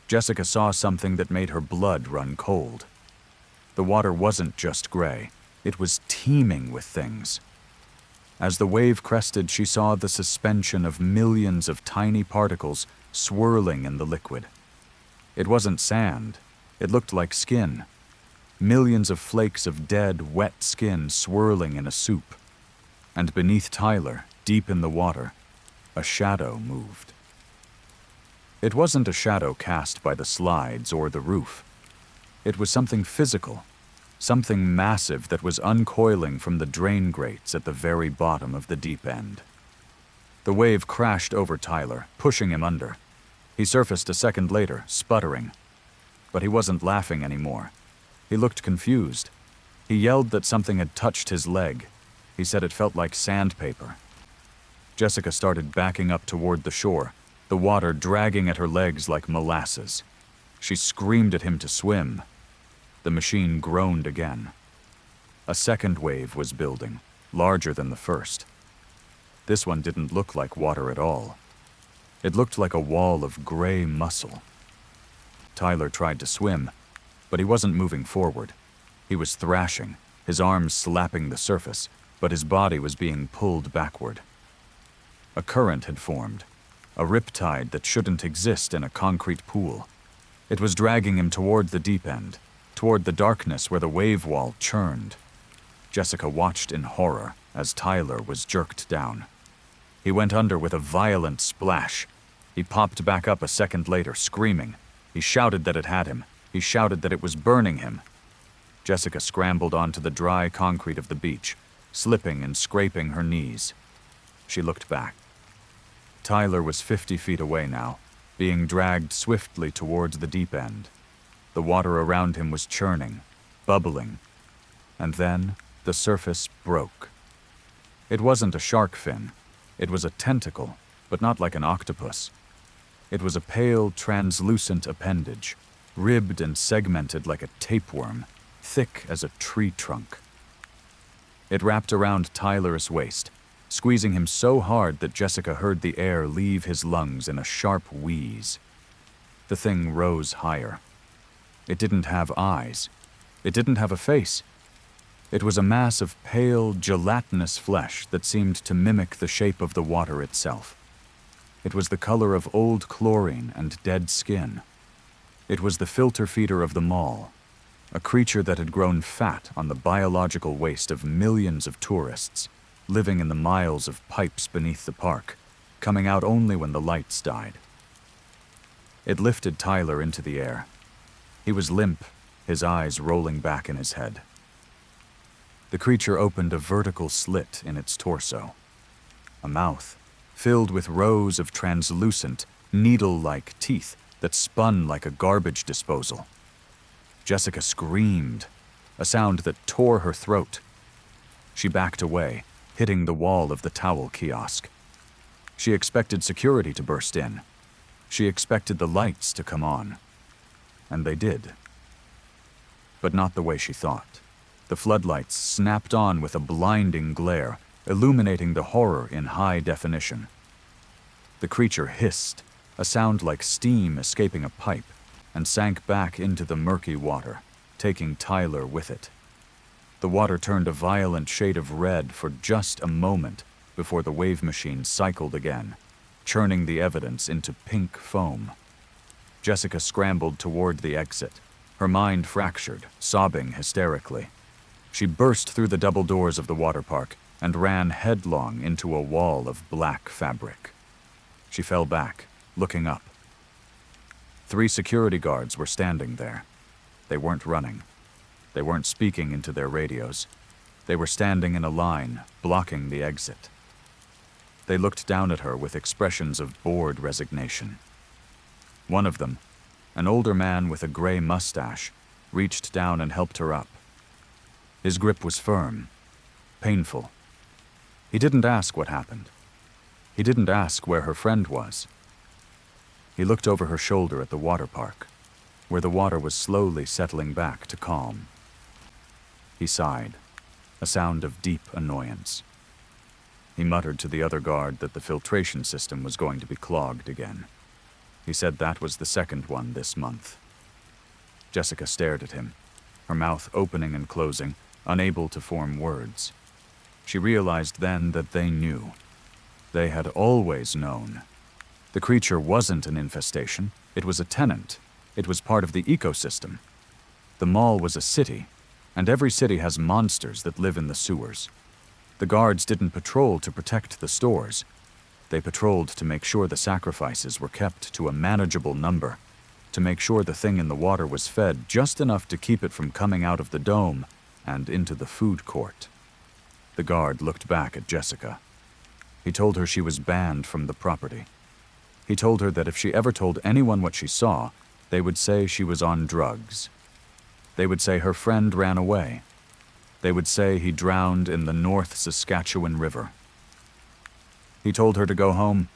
Jessica saw something that made her blood run cold. The water wasn't just gray, it was teeming with things. As the wave crested, she saw the suspension of millions of tiny particles swirling in the liquid. It wasn't sand, it looked like skin. Millions of flakes of dead, wet skin swirling in a soup. And beneath Tyler, deep in the water, a shadow moved. It wasn't a shadow cast by the slides or the roof. It was something physical, something massive that was uncoiling from the drain grates at the very bottom of the deep end. The wave crashed over Tyler, pushing him under. He surfaced a second later, sputtering. But he wasn't laughing anymore. He looked confused. He yelled that something had touched his leg. He said it felt like sandpaper. Jessica started backing up toward the shore, the water dragging at her legs like molasses. She screamed at him to swim. The machine groaned again. A second wave was building, larger than the first. This one didn't look like water at all. It looked like a wall of gray muscle. Tyler tried to swim, but he wasn't moving forward. He was thrashing, his arms slapping the surface, but his body was being pulled backward. A current had formed, a riptide that shouldn't exist in a concrete pool. It was dragging him toward the deep end, toward the darkness where the wave wall churned. Jessica watched in horror as Tyler was jerked down. He went under with a violent splash. He popped back up a second later, screaming. He shouted that it had him. He shouted that it was burning him. Jessica scrambled onto the dry concrete of the beach, slipping and scraping her knees. She looked back. Tyler was 50 feet away now, being dragged swiftly towards the deep end. The water around him was churning, bubbling, and then the surface broke. It wasn't a shark fin. It was a tentacle, but not like an octopus. It was a pale, translucent appendage, ribbed and segmented like a tapeworm, thick as a tree trunk. It wrapped around Tyler's waist, squeezing him so hard that Jessica heard the air leave his lungs in a sharp wheeze. The thing rose higher. It didn't have eyes. It didn't have a face. It was a mass of pale, gelatinous flesh that seemed to mimic the shape of the water itself. It was the color of old chlorine and dead skin. It was the filter feeder of the mall, a creature that had grown fat on the biological waste of millions of tourists, living in the miles of pipes beneath the park, coming out only when the lights died. It lifted Tyler into the air. He was limp, his eyes rolling back in his head. The creature opened a vertical slit in its torso. A mouth, filled with rows of translucent, needle-like teeth that spun like a garbage disposal. Jessica screamed, a sound that tore her throat. She backed away, hitting the wall of the towel kiosk. She expected security to burst in. She expected the lights to come on. And they did. But not the way she thought. The floodlights snapped on with a blinding glare, illuminating the horror in high definition. The creature hissed, a sound like steam escaping a pipe, and sank back into the murky water, taking Tyler with it. The water turned a violent shade of red for just a moment before the wave machine cycled again, churning the evidence into pink foam. Jessica scrambled toward the exit, her mind fractured, sobbing hysterically. She burst through the double doors of the water park and ran headlong into a wall of black fabric. She fell back, looking up. 3 security guards were standing there. They weren't running. They weren't speaking into their radios. They were standing in a line, blocking the exit. They looked down at her with expressions of bored resignation. One of them, an older man with a gray mustache, reached down and helped her up. His grip was firm, painful. He didn't ask what happened. He didn't ask where her friend was. He looked over her shoulder at the water park, where the water was slowly settling back to calm. He sighed, a sound of deep annoyance. He muttered to the other guard that the filtration system was going to be clogged again. He said that was the second one this month. Jessica stared at him, her mouth opening and closing, unable to form words. She realized then that they knew. They had always known. The creature wasn't an infestation. It was a tenant. It was part of the ecosystem. The mall was a city, and every city has monsters that live in the sewers. The guards didn't patrol to protect the stores. They patrolled to make sure the sacrifices were kept to a manageable number, to make sure the thing in the water was fed just enough to keep it from coming out of the dome and into the food court. The guard looked back at Jessica. He told her she was banned from the property. He told her that if she ever told anyone what she saw, they would say she was on drugs. They would say her friend ran away. They would say he drowned in the North Saskatchewan River. He told her to go home.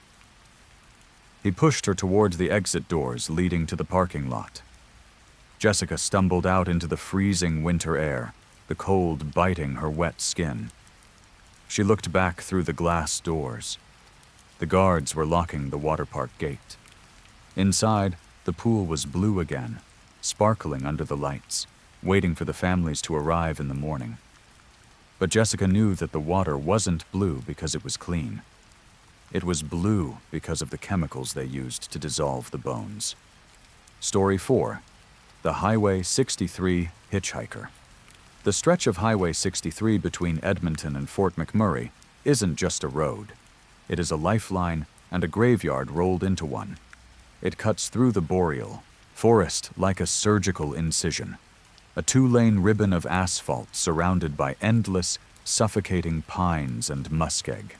He pushed her towards the exit doors leading to the parking lot. Jessica stumbled out into the freezing winter air, the cold biting her wet skin. She looked back through the glass doors. The guards were locking the water park gate. Inside, the pool was blue again, sparkling under the lights, waiting for the families to arrive in the morning. But Jessica knew that the water wasn't blue because it was clean. It was blue because of the chemicals they used to dissolve the bones. Story 4. The Highway 63 Hitchhiker. The stretch of Highway 63 between Edmonton and Fort McMurray isn't just a road. It is a lifeline and a graveyard rolled into one. It cuts through the boreal forest like a surgical incision, a 2-lane ribbon of asphalt surrounded by endless, suffocating pines and muskeg.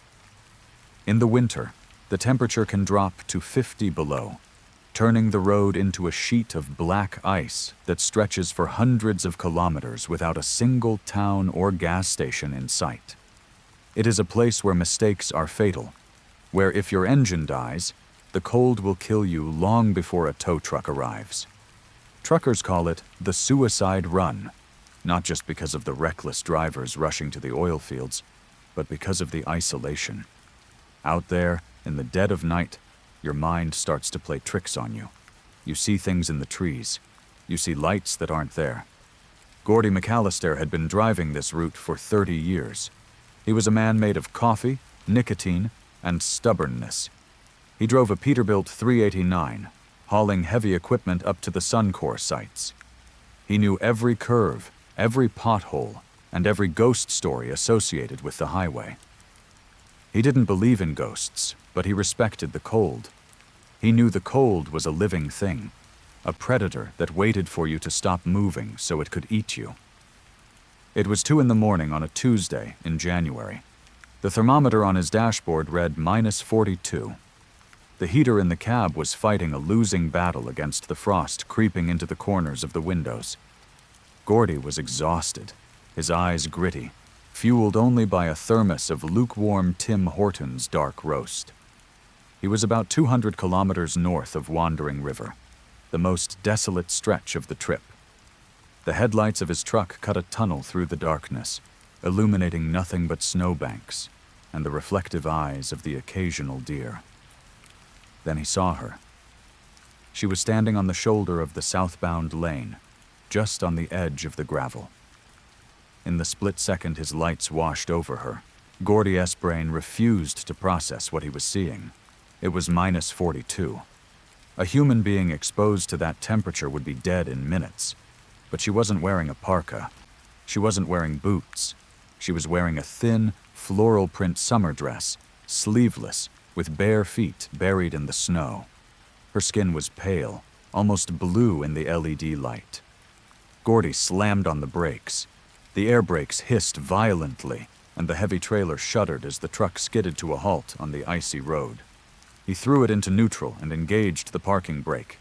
In the winter, the temperature can drop to 50 below, turning the road into a sheet of black ice that stretches for hundreds of kilometers without a single town or gas station in sight. It is a place where mistakes are fatal, where if your engine dies, the cold will kill you long before a tow truck arrives. Truckers call it the suicide run, not just because of the reckless drivers rushing to the oil fields, but because of the isolation. Out there, in the dead of night, your mind starts to play tricks on you. You see things in the trees. You see lights that aren't there. Gordy McAllister had been driving this route for 30 years. He was a man made of coffee, nicotine, and stubbornness. He drove a Peterbilt 389, hauling heavy equipment up to the Suncor sites. He knew every curve, every pothole, and every ghost story associated with the highway. He didn't believe in ghosts, but he respected the cold. He knew the cold was a living thing, a predator that waited for you to stop moving so it could eat you. It was 2 a.m. on a Tuesday in January. The thermometer on his dashboard read -42. The heater in the cab was fighting a losing battle against the frost creeping into the corners of the windows. Gordy was exhausted, his eyes gritty, fueled only by a thermos of lukewarm Tim Hortons dark roast. He was about 200 kilometers north of Wandering River, the most desolate stretch of the trip. The headlights of his truck cut a tunnel through the darkness, illuminating nothing but snowbanks and the reflective eyes of the occasional deer. Then he saw her. She was standing on the shoulder of the southbound lane, just on the edge of the gravel. In the split second his lights washed over her, Gordy's brain refused to process what he was seeing. It was -42. A human being exposed to that temperature would be dead in minutes. But she wasn't wearing a parka. She wasn't wearing boots. She was wearing a thin, floral print summer dress, sleeveless, with bare feet buried in the snow. Her skin was pale, almost blue in the LED light. Gordy slammed on the brakes. The air brakes hissed violently, and the heavy trailer shuddered as the truck skidded to a halt on the icy road. He threw it into neutral and engaged the parking brake.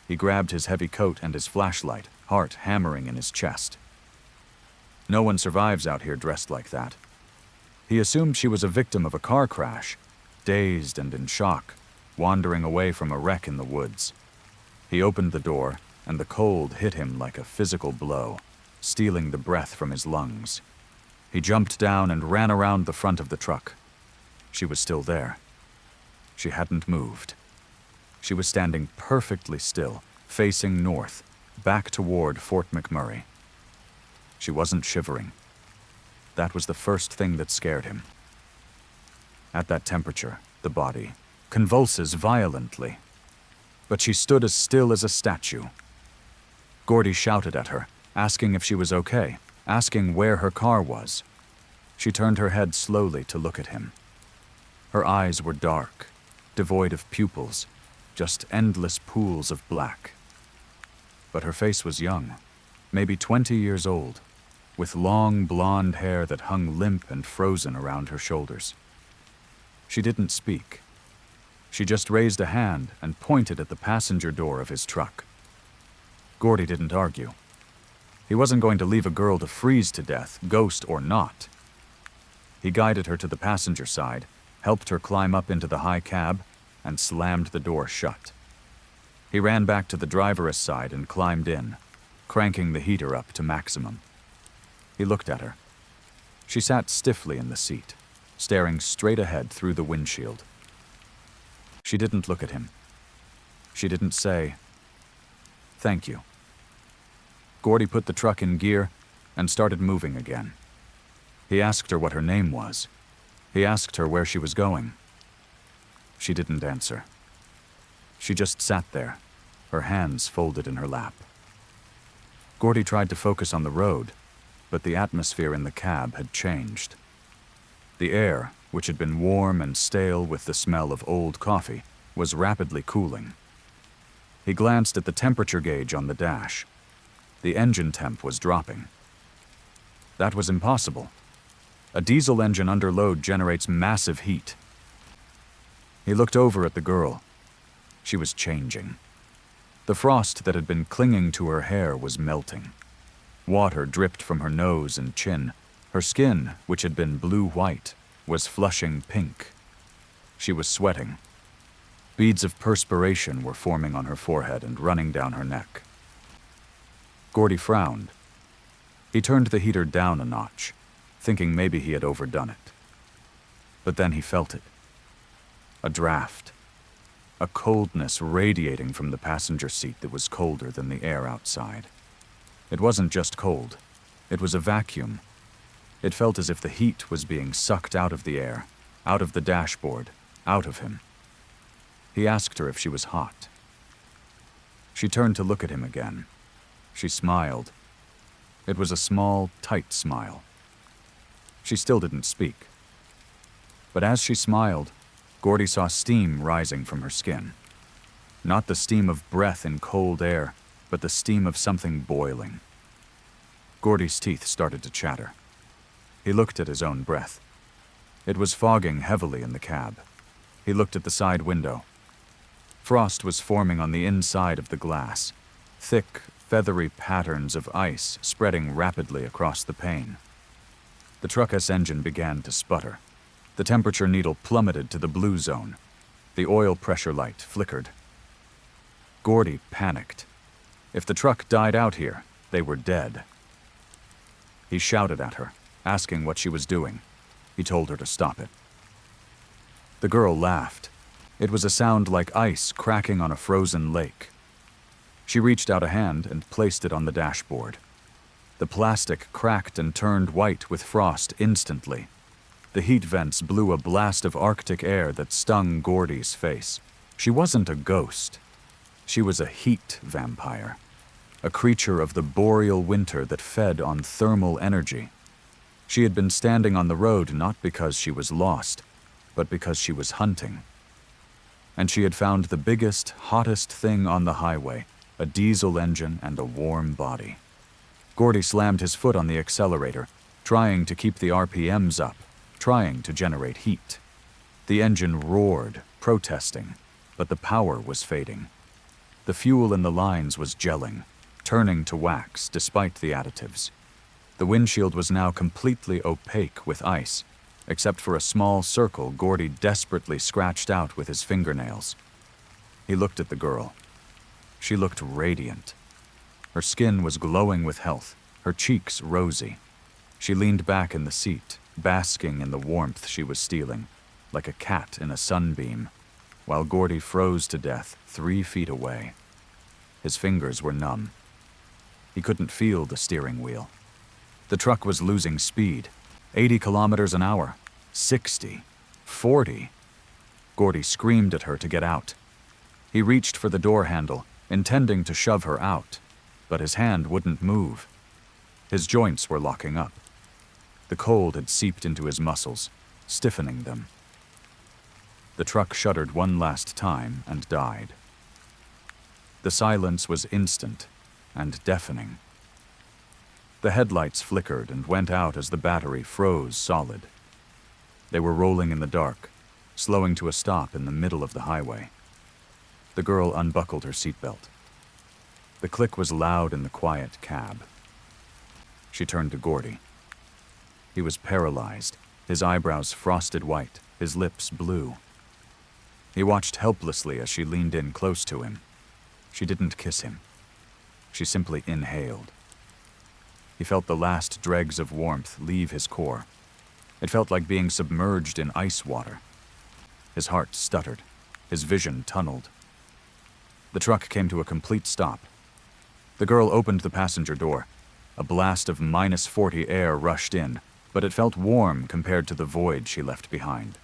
He grabbed his heavy coat and his flashlight, heart hammering in his chest. No one survives out here dressed like that. He assumed she was a victim of a car crash, dazed and in shock, wandering away from a wreck in the woods. He opened the door, and the cold hit him like a physical blow, stealing the breath from his lungs. He jumped down and ran around the front of the truck. She was still there. She hadn't moved. She was standing perfectly still, facing north, back toward Fort McMurray. She wasn't shivering. That was the first thing that scared him. At that temperature, the body convulses violently. But she stood as still as a statue. Gordy shouted at her, asking if she was okay, asking where her car was. She turned her head slowly to look at him. Her eyes were dark, devoid of pupils, just endless pools of black. But her face was young, maybe 20 years old, with long blonde hair that hung limp and frozen around her shoulders. She didn't speak. She just raised a hand and pointed at the passenger door of his truck. Gordy didn't argue. He wasn't going to leave a girl to freeze to death, ghost or not. He guided her to the passenger side, helped her climb up into the high cab, and slammed the door shut. He ran back to the driver's side and climbed in, cranking the heater up to maximum. He looked at her. She sat stiffly in the seat, staring straight ahead through the windshield. She didn't look at him. She didn't say, "Thank you." Gordy put the truck in gear and started moving again. He asked her what her name was. He asked her where she was going. She didn't answer. She just sat there, her hands folded in her lap. Gordy tried to focus on the road, but the atmosphere in the cab had changed. The air, which had been warm and stale with the smell of old coffee, was rapidly cooling. He glanced at the temperature gauge on the dash. The engine temp was dropping. That was impossible. A diesel engine under load generates massive heat. He looked over at the girl. She was changing. The frost that had been clinging to her hair was melting. Water dripped from her nose and chin. Her skin, which had been blue-white, was flushing pink. She was sweating. Beads of perspiration were forming on her forehead and running down her neck. Gordy frowned. He turned the heater down a notch, thinking maybe he had overdone it. But then he felt it. A draft. A coldness radiating from the passenger seat that was colder than the air outside. It wasn't just cold. It was a vacuum. It felt as if the heat was being sucked out of the air, out of the dashboard, out of him. He asked her if she was hot. She turned to look at him again. She smiled. It was a small, tight smile. She still didn't speak. But as she smiled, Gordy saw steam rising from her skin. Not the steam of breath in cold air, but the steam of something boiling. Gordy's teeth started to chatter. He looked at his own breath. It was fogging heavily in the cab. He looked at the side window. Frost was forming on the inside of the glass, thick, feathery patterns of ice spreading rapidly across the pane. The truck's engine began to sputter. The temperature needle plummeted to the blue zone. The oil pressure light flickered. Gordy panicked. If the truck died out here, they were dead. He shouted at her, asking what she was doing. He told her to stop it. The girl laughed. It was a sound like ice cracking on a frozen lake. She reached out a hand and placed it on the dashboard. The plastic cracked and turned white with frost instantly. The heat vents blew a blast of Arctic air that stung Gordy's face. She wasn't a ghost. She was a heat vampire, a creature of the boreal winter that fed on thermal energy. She had been standing on the road not because she was lost, but because she was hunting. And she had found the biggest, hottest thing on the highway, a diesel engine and a warm body. Gordy slammed his foot on the accelerator, trying to keep the RPMs up, trying to generate heat. The engine roared, protesting, but the power was fading. The fuel in the lines was gelling, turning to wax despite the additives. The windshield was now completely opaque with ice, except for a small circle Gordy desperately scratched out with his fingernails. He looked at the girl. She looked radiant. Her skin was glowing with health, her cheeks rosy. She leaned back in the seat, basking in the warmth she was stealing, like a cat in a sunbeam, while Gordy froze to death 3 feet away. His fingers were numb. He couldn't feel the steering wheel. The truck was losing speed, 80 kilometers an hour, 60, 40. Gordy screamed at her to get out. He reached for the door handle, intending to shove her out, but his hand wouldn't move. His joints were locking up. The cold had seeped into his muscles, stiffening them. The truck shuddered one last time and died. The silence was instant and deafening. The headlights flickered and went out as the battery froze solid. They were rolling in the dark, slowing to a stop in the middle of the highway. The girl unbuckled her seatbelt. The click was loud in the quiet cab. She turned to Gordy. He was paralyzed, his eyebrows frosted white, his lips blue. He watched helplessly as she leaned in close to him. She didn't kiss him. She simply inhaled. He felt the last dregs of warmth leave his core. It felt like being submerged in ice water. His heart stuttered. His vision tunneled. The truck came to a complete stop. The girl opened the passenger door. A blast of -40 air rushed in, but it felt warm compared to the void she left behind.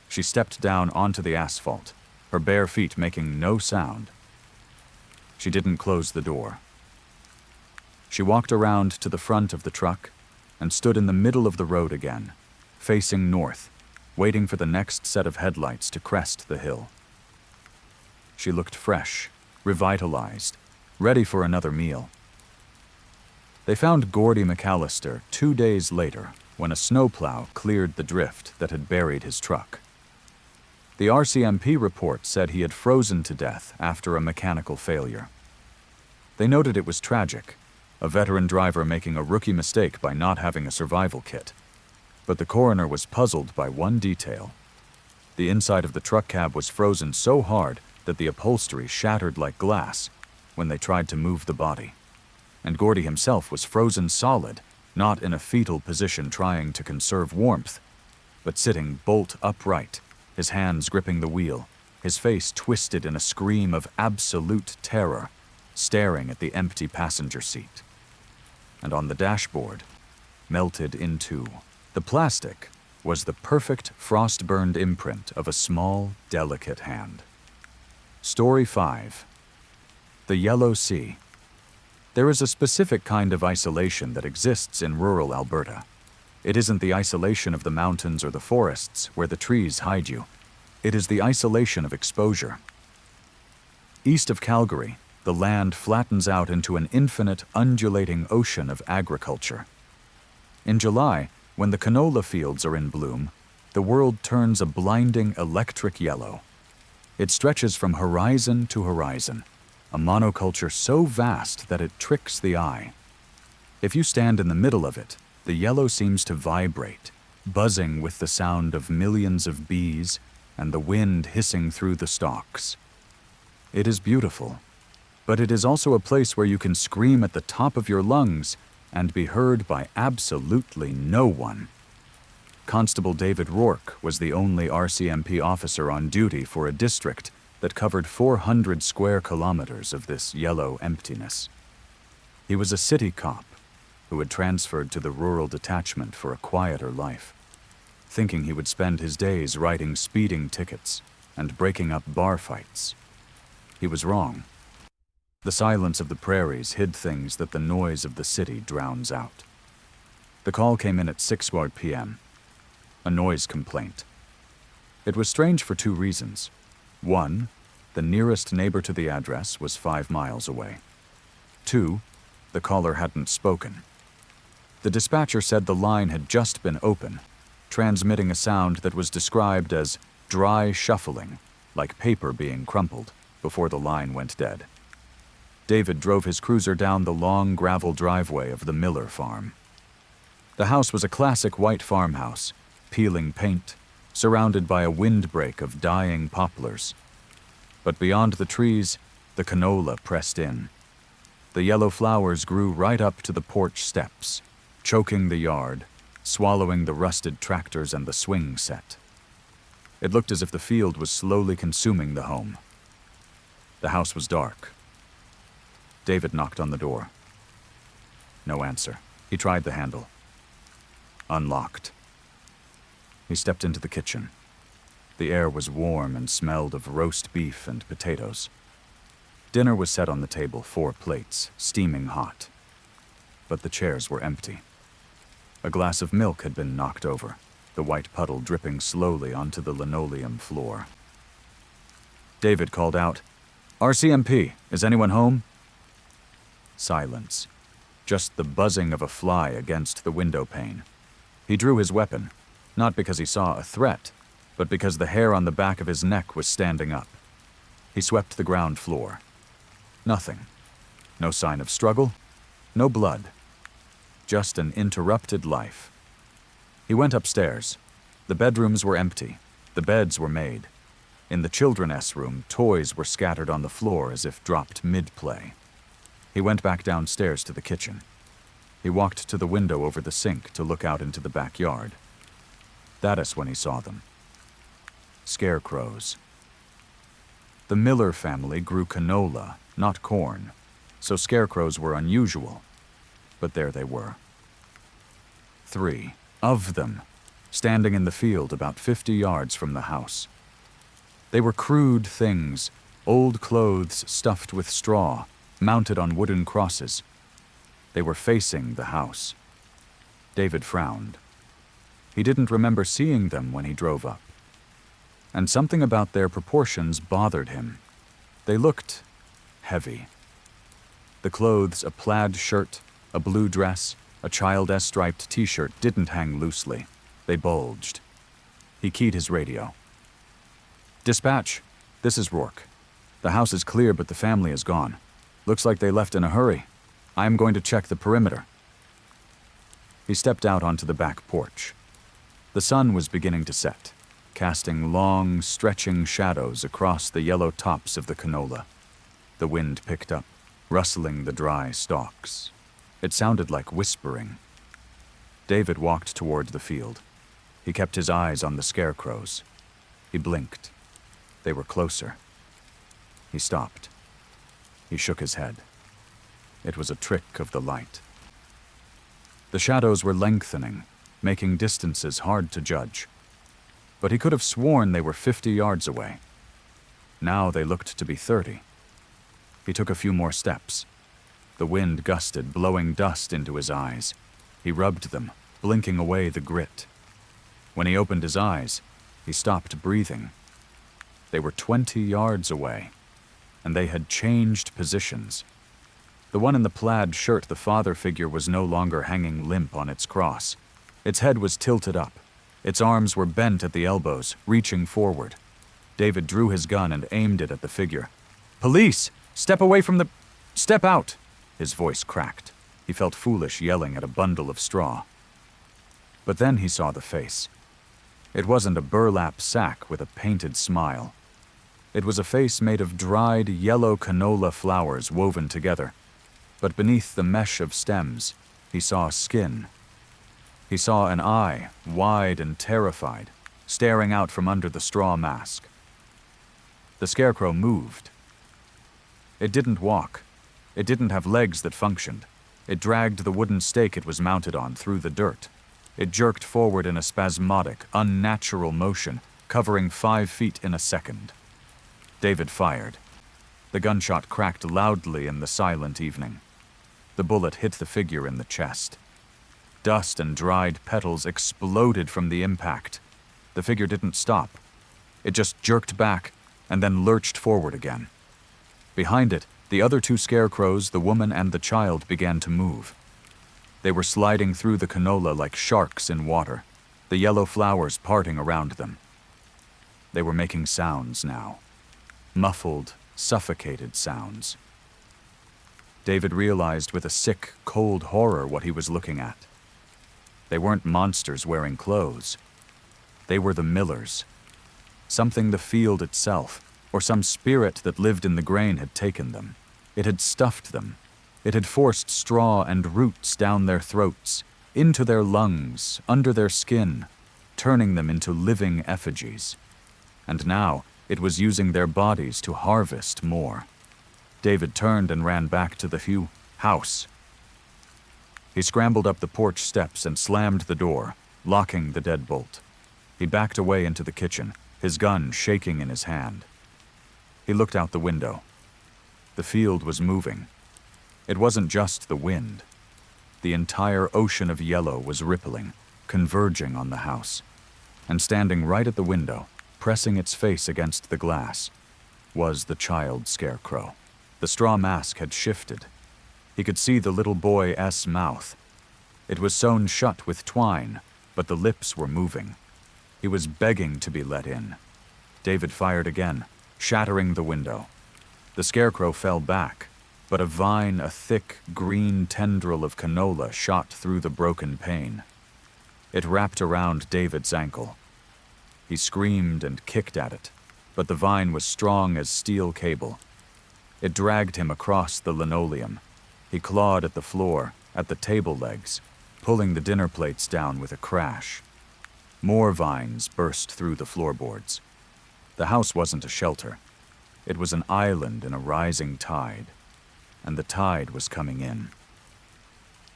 She stepped down onto the asphalt, her bare feet making no sound. She didn't close the door. She walked around to the front of the truck and stood in the middle of the road again, facing north, waiting for the next set of headlights to crest the hill. She looked fresh, revitalized, ready for another meal. They found Gordy McAllister 2 days later when a snowplow cleared the drift that had buried his truck. The RCMP report said he had frozen to death after a mechanical failure. They noted it was tragic, a veteran driver making a rookie mistake by not having a survival kit. But the coroner was puzzled by one detail. The inside of the truck cab was frozen so hard that the upholstery shattered like glass when they tried to move the body. And Gordy himself was frozen solid, not in a fetal position trying to conserve warmth, but sitting bolt upright, his hands gripping the wheel, his face twisted in a scream of absolute terror, staring at the empty passenger seat. And on the dashboard, melted in two, the plastic was the perfect frost-burned imprint of a small, delicate hand. Story 5. The Yellow Sea. There is a specific kind of isolation that exists in rural Alberta. It isn't the isolation of the mountains or the forests where the trees hide you. It is the isolation of exposure. East of Calgary, the land flattens out into an infinite, undulating ocean of agriculture. In July, when the canola fields are in bloom, the world turns a blinding electric yellow. It stretches from horizon to horizon, a monoculture so vast that it tricks the eye. If you stand in the middle of it, the yellow seems to vibrate, buzzing with the sound of millions of bees and the wind hissing through the stalks. It is beautiful, but it is also a place where you can scream at the top of your lungs and be heard by absolutely no one. Constable David Rourke was the only RCMP officer on duty for a district that covered 400 square kilometers of this yellow emptiness. He was a city cop who had transferred to the rural detachment for a quieter life, thinking he would spend his days writing speeding tickets and breaking up bar fights. He was wrong. The silence of the prairies hid things that the noise of the city drowns out. The call came in at 6:00 p.m. A noise complaint. It was strange for 2 reasons. 1, the nearest neighbor to the address was 5 miles away. 2, the caller hadn't spoken. The dispatcher said the line had just been open, transmitting a sound that was described as dry shuffling, like paper being crumpled, before the line went dead. David drove his cruiser down the long gravel driveway of the Miller farm. The house was a classic white farmhouse, peeling paint, surrounded by a windbreak of dying poplars. But beyond the trees, the canola pressed in. The yellow flowers grew right up to the porch steps, choking the yard, swallowing the rusted tractors and the swing set. It looked as if the field was slowly consuming the home. The house was dark. David knocked on the door. No answer. He tried the handle. Unlocked. He stepped into the kitchen. The air was warm and smelled of roast beef and potatoes. Dinner was set on the table, 4 plates, steaming hot. But the chairs were empty. A glass of milk had been knocked over, the white puddle dripping slowly onto the linoleum floor. David called out, "RCMP, is anyone home?" Silence. Just the buzzing of a fly against the window pane. He drew his weapon, not because he saw a threat, but because the hair on the back of his neck was standing up. He swept the ground floor. Nothing. No sign of struggle, no blood. Just an interrupted life. He went upstairs. The bedrooms were empty. The beds were made. In the children's room, toys were scattered on the floor as if dropped mid-play. He went back downstairs to the kitchen. He walked to the window over the sink to look out into the backyard. That is when he saw them. Scarecrows. The Miller family grew canola, not corn, so scarecrows were unusual. But there they were. 3 of them, standing in the field about 50 yards from the house. They were crude things, old clothes stuffed with straw, mounted on wooden crosses. They were facing the house. David frowned. He didn't remember seeing them when he drove up. And something about their proportions bothered him. They looked heavy. The clothes, a plaid shirt, a blue dress, a child-striped t-shirt, didn't hang loosely. They bulged. He keyed his radio. "Dispatch, this is Rourke. The house is clear, but the family is gone. Looks like they left in a hurry. I am going to check the perimeter." He stepped out onto the back porch. The sun was beginning to set, casting long, stretching shadows across the yellow tops of the canola. The wind picked up, rustling the dry stalks. It sounded like whispering. David walked toward the field. He kept his eyes on the scarecrows. He blinked. They were closer. He stopped. He shook his head. It was a trick of the light. The shadows were lengthening, making distances hard to judge. But he could have sworn they were 50 yards away. Now they looked to be 30. He took a few more steps. The wind gusted, blowing dust into his eyes. He rubbed them, blinking away the grit. When he opened his eyes, he stopped breathing. They were 20 yards away, and they had changed positions. The one in the plaid shirt, the father figure, was no longer hanging limp on its cross. Its head was tilted up. Its arms were bent at the elbows, reaching forward. David drew his gun and aimed it at the figure. "Police! Step away from the... Step out!" His voice cracked. He felt foolish yelling at a bundle of straw. But then he saw the face. It wasn't a burlap sack with a painted smile. It was a face made of dried yellow canola flowers woven together. But beneath the mesh of stems, he saw skin. He saw an eye, wide and terrified, staring out from under the straw mask. The scarecrow moved. It didn't walk. It didn't have legs that functioned. It dragged the wooden stake it was mounted on through the dirt. It jerked forward in a spasmodic, unnatural motion, covering 5 feet in a second. David fired. The gunshot cracked loudly in the silent evening. The bullet hit the figure in the chest. Dust and dried petals exploded from the impact. The figure didn't stop. It just jerked back and then lurched forward again. Behind it, the other 2 scarecrows, the woman and the child, began to move. They were sliding through the canola like sharks in water, the yellow flowers parting around them. They were making sounds now. Muffled, suffocated sounds. David realized with a sick, cold horror what he was looking at. They weren't monsters wearing clothes. They were the millers. Something the field itself, or some spirit that lived in the grain, had taken them. It had stuffed them. It had forced straw and roots down their throats, into their lungs, under their skin, turning them into living effigies. And now it was using their bodies to harvest more. David turned and ran back to the house. He scrambled up the porch steps and slammed the door, locking the deadbolt. He backed away into the kitchen, his gun shaking in his hand. He looked out the window. The field was moving. It wasn't just the wind. The entire ocean of yellow was rippling, converging on the house. And standing right at the window, pressing its face against the glass, was the child scarecrow. The straw mask had shifted. He could see the little boy's mouth. It was sewn shut with twine, but the lips were moving. He was begging to be let in. David fired again, shattering the window. The scarecrow fell back, but a vine, a thick, green tendril of canola, shot through the broken pane. It wrapped around David's ankle. He screamed and kicked at it, but the vine was strong as steel cable. It dragged him across the linoleum. He clawed at the floor, at the table legs, pulling the dinner plates down with a crash. More vines burst through the floorboards. The house wasn't a shelter. It was an island in a rising tide, and the tide was coming in.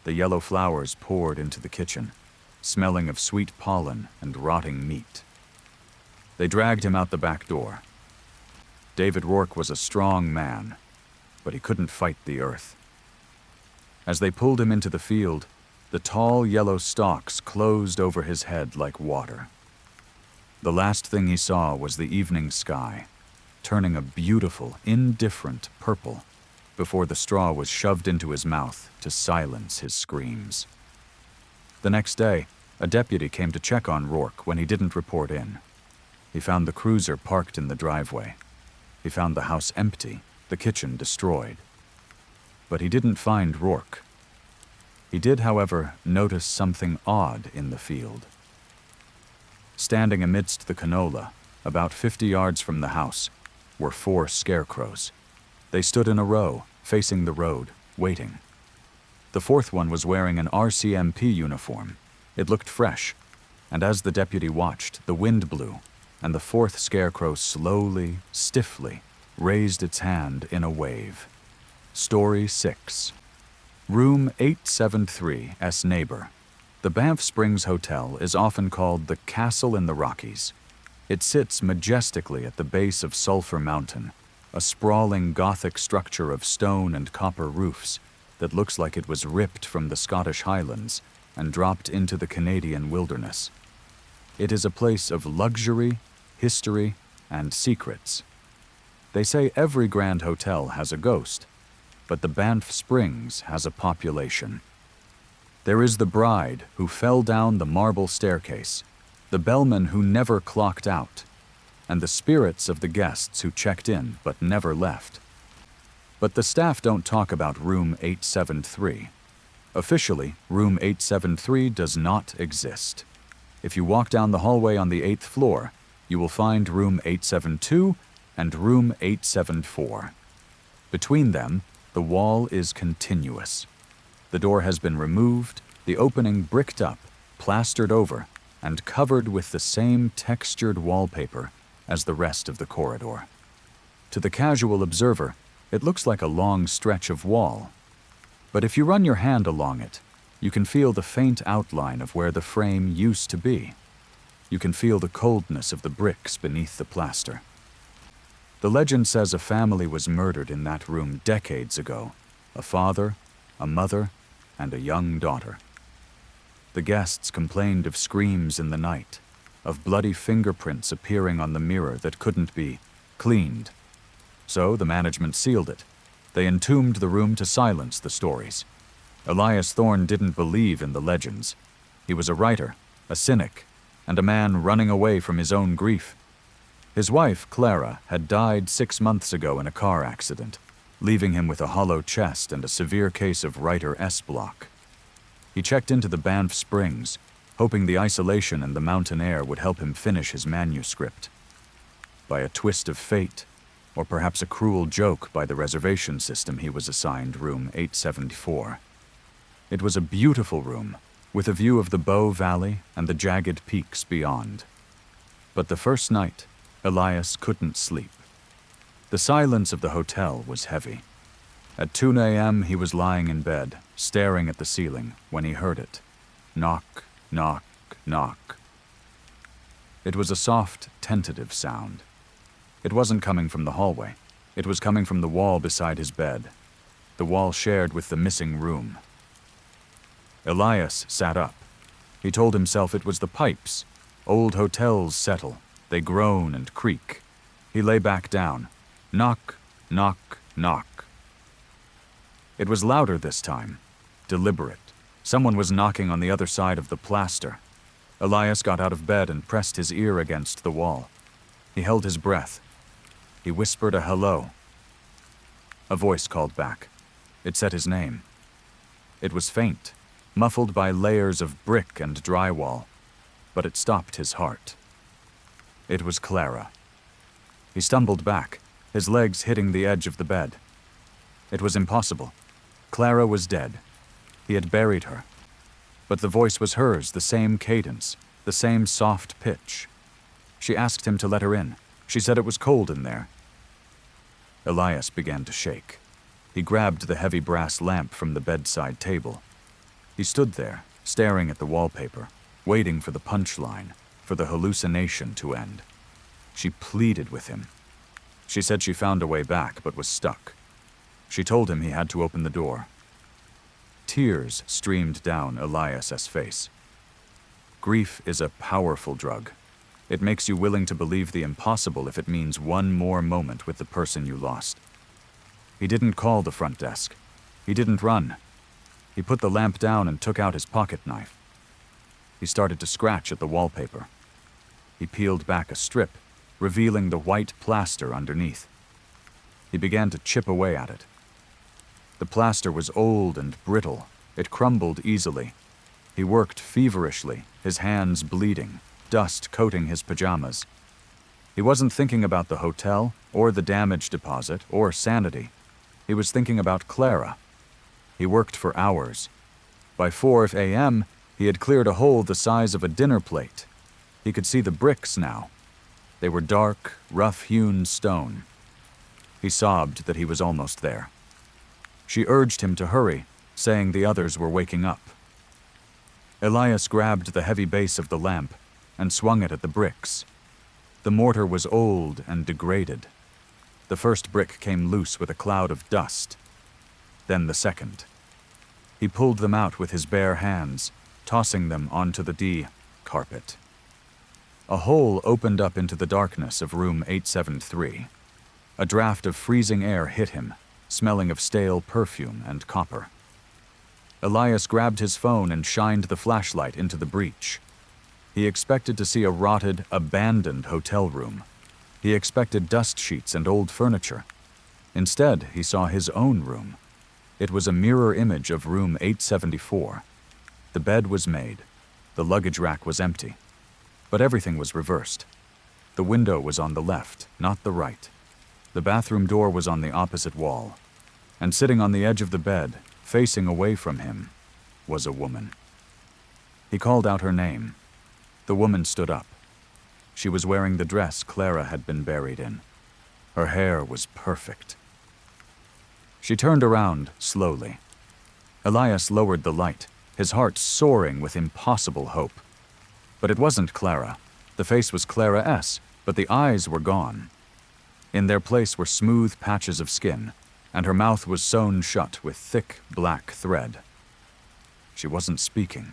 The yellow flowers poured into the kitchen, smelling of sweet pollen and rotting meat. They dragged him out the back door. David Rourke was a strong man, but he couldn't fight the earth. As they pulled him into the field, the tall yellow stalks closed over his head like water. The last thing he saw was the evening sky, turning a beautiful, indifferent purple before the straw was shoved into his mouth to silence his screams. The next day, a deputy came to check on Rourke when he didn't report in. He found the cruiser parked in the driveway. He found the house empty, the kitchen destroyed. But he didn't find Rourke. He did, however, notice something odd in the field. Standing amidst the canola, about 50 yards from the house, were 4 scarecrows. They stood in a row, facing the road, waiting. The 4th one was wearing an RCMP uniform. It looked fresh, and as the deputy watched, the wind blew, and the 4th scarecrow slowly, stiffly, raised its hand in a wave. Story 6. Room 873's neighbor. The Banff Springs Hotel is often called the Castle in the Rockies. It sits majestically at the base of Sulphur Mountain, a sprawling Gothic structure of stone and copper roofs that looks like it was ripped from the Scottish Highlands and dropped into the Canadian wilderness. It is a place of luxury, history, and secrets. They say every grand hotel has a ghost, but the Banff Springs has a population. There is the bride who fell down the marble staircase, the bellman who never clocked out, and the spirits of the guests who checked in but never left. But the staff don't talk about Room 873. Officially, Room 873 does not exist. If you walk down the hallway on the 8th floor, you will find Room 872 and Room 874. Between them, the wall is continuous. The door has been removed, the opening bricked up, plastered over, and covered with the same textured wallpaper as the rest of the corridor. To the casual observer, it looks like a long stretch of wall. But if you run your hand along it, you can feel the faint outline of where the frame used to be. You can feel the coldness of the bricks beneath the plaster. The legend says a family was murdered in that room decades ago, a father, a mother, and a young daughter. The guests complained of screams in the night, of bloody fingerprints appearing on the mirror that couldn't be cleaned. So the management sealed it. They entombed the room to silence the stories. Elias Thorne didn't believe in the legends. He was a writer, a cynic, and a man running away from his own grief. His wife, Clara, had died 6 months ago in a car accident, leaving him with a hollow chest and a severe case of writer S-block. He checked into the Banff Springs, hoping the isolation and the mountain air would help him finish his manuscript. By a twist of fate, or perhaps a cruel joke by the reservation system, he was assigned Room 874. It was a beautiful room, with a view of the Bow Valley and the jagged peaks beyond. But the first night, Elias couldn't sleep. The silence of the hotel was heavy. At 2 a.m. he was lying in bed, staring at the ceiling, when he heard it. Knock, knock, knock. It was a soft, tentative sound. It wasn't coming from the hallway. It was coming from the wall beside his bed, the wall shared with the missing room. Elias sat up. He told himself it was the pipes. Old hotels settle. They groan and creak. He lay back down. Knock, knock, knock. It was louder this time, deliberate. Someone was knocking on the other side of the plaster. Elias got out of bed and pressed his ear against the wall. He held his breath. He whispered a hello. A voice called back. It said his name. It was faint, muffled by layers of brick and drywall, but it stopped his heart. It was Clara. He stumbled back, his legs hitting the edge of the bed. It was impossible. Clara was dead. He had buried her. But the voice was hers, the same cadence, the same soft pitch. She asked him to let her in. She said it was cold in there. Elias began to shake. He grabbed the heavy brass lamp from the bedside table. He stood there, staring at the wallpaper, waiting for the punchline, for the hallucination to end. She pleaded with him. She said she found a way back but was stuck. She told him he had to open the door. Tears streamed down Elias's face. Grief is a powerful drug. It makes you willing to believe the impossible if it means one more moment with the person you lost. He didn't call the front desk. He didn't run. He put the lamp down and took out his pocket knife. He started to scratch at the wallpaper. He peeled back a strip, revealing the white plaster underneath. He began to chip away at it. The plaster was old and brittle. It crumbled easily. He worked feverishly, his hands bleeding, dust coating his pajamas. He wasn't thinking about the hotel, or the damage deposit, or sanity. He was thinking about Clara. He worked for hours. By 4 a.m., he had cleared a hole the size of a dinner plate. He could see the bricks now. They were dark, rough-hewn stone. He sobbed that he was almost there. She urged him to hurry, saying the others were waking up. Elias grabbed the heavy base of the lamp and swung it at the bricks. The mortar was old and degraded. The first brick came loose with a cloud of dust. Then the second. He pulled them out with his bare hands, tossing them onto the carpet. A hole opened up into the darkness of room 873. A draft of freezing air hit him, smelling of stale perfume and copper. Elias grabbed his phone and shined the flashlight into the breach. He expected to see a rotted, abandoned hotel room. He expected dust sheets and old furniture. Instead, he saw his own room. It was a mirror image of room 874. The bed was made. The luggage rack was empty. But everything was reversed. The window was on the left, not the right. The bathroom door was on the opposite wall. And sitting on the edge of the bed, facing away from him, was a woman. He called out her name. The woman stood up. She was wearing the dress Clara had been buried in. Her hair was perfect. She turned around slowly. Elias lowered the light, his heart soaring with impossible hope. But it wasn't Clara. The face was Clara S., but the eyes were gone. In their place were smooth patches of skin, and her mouth was sewn shut with thick black thread. She wasn't speaking.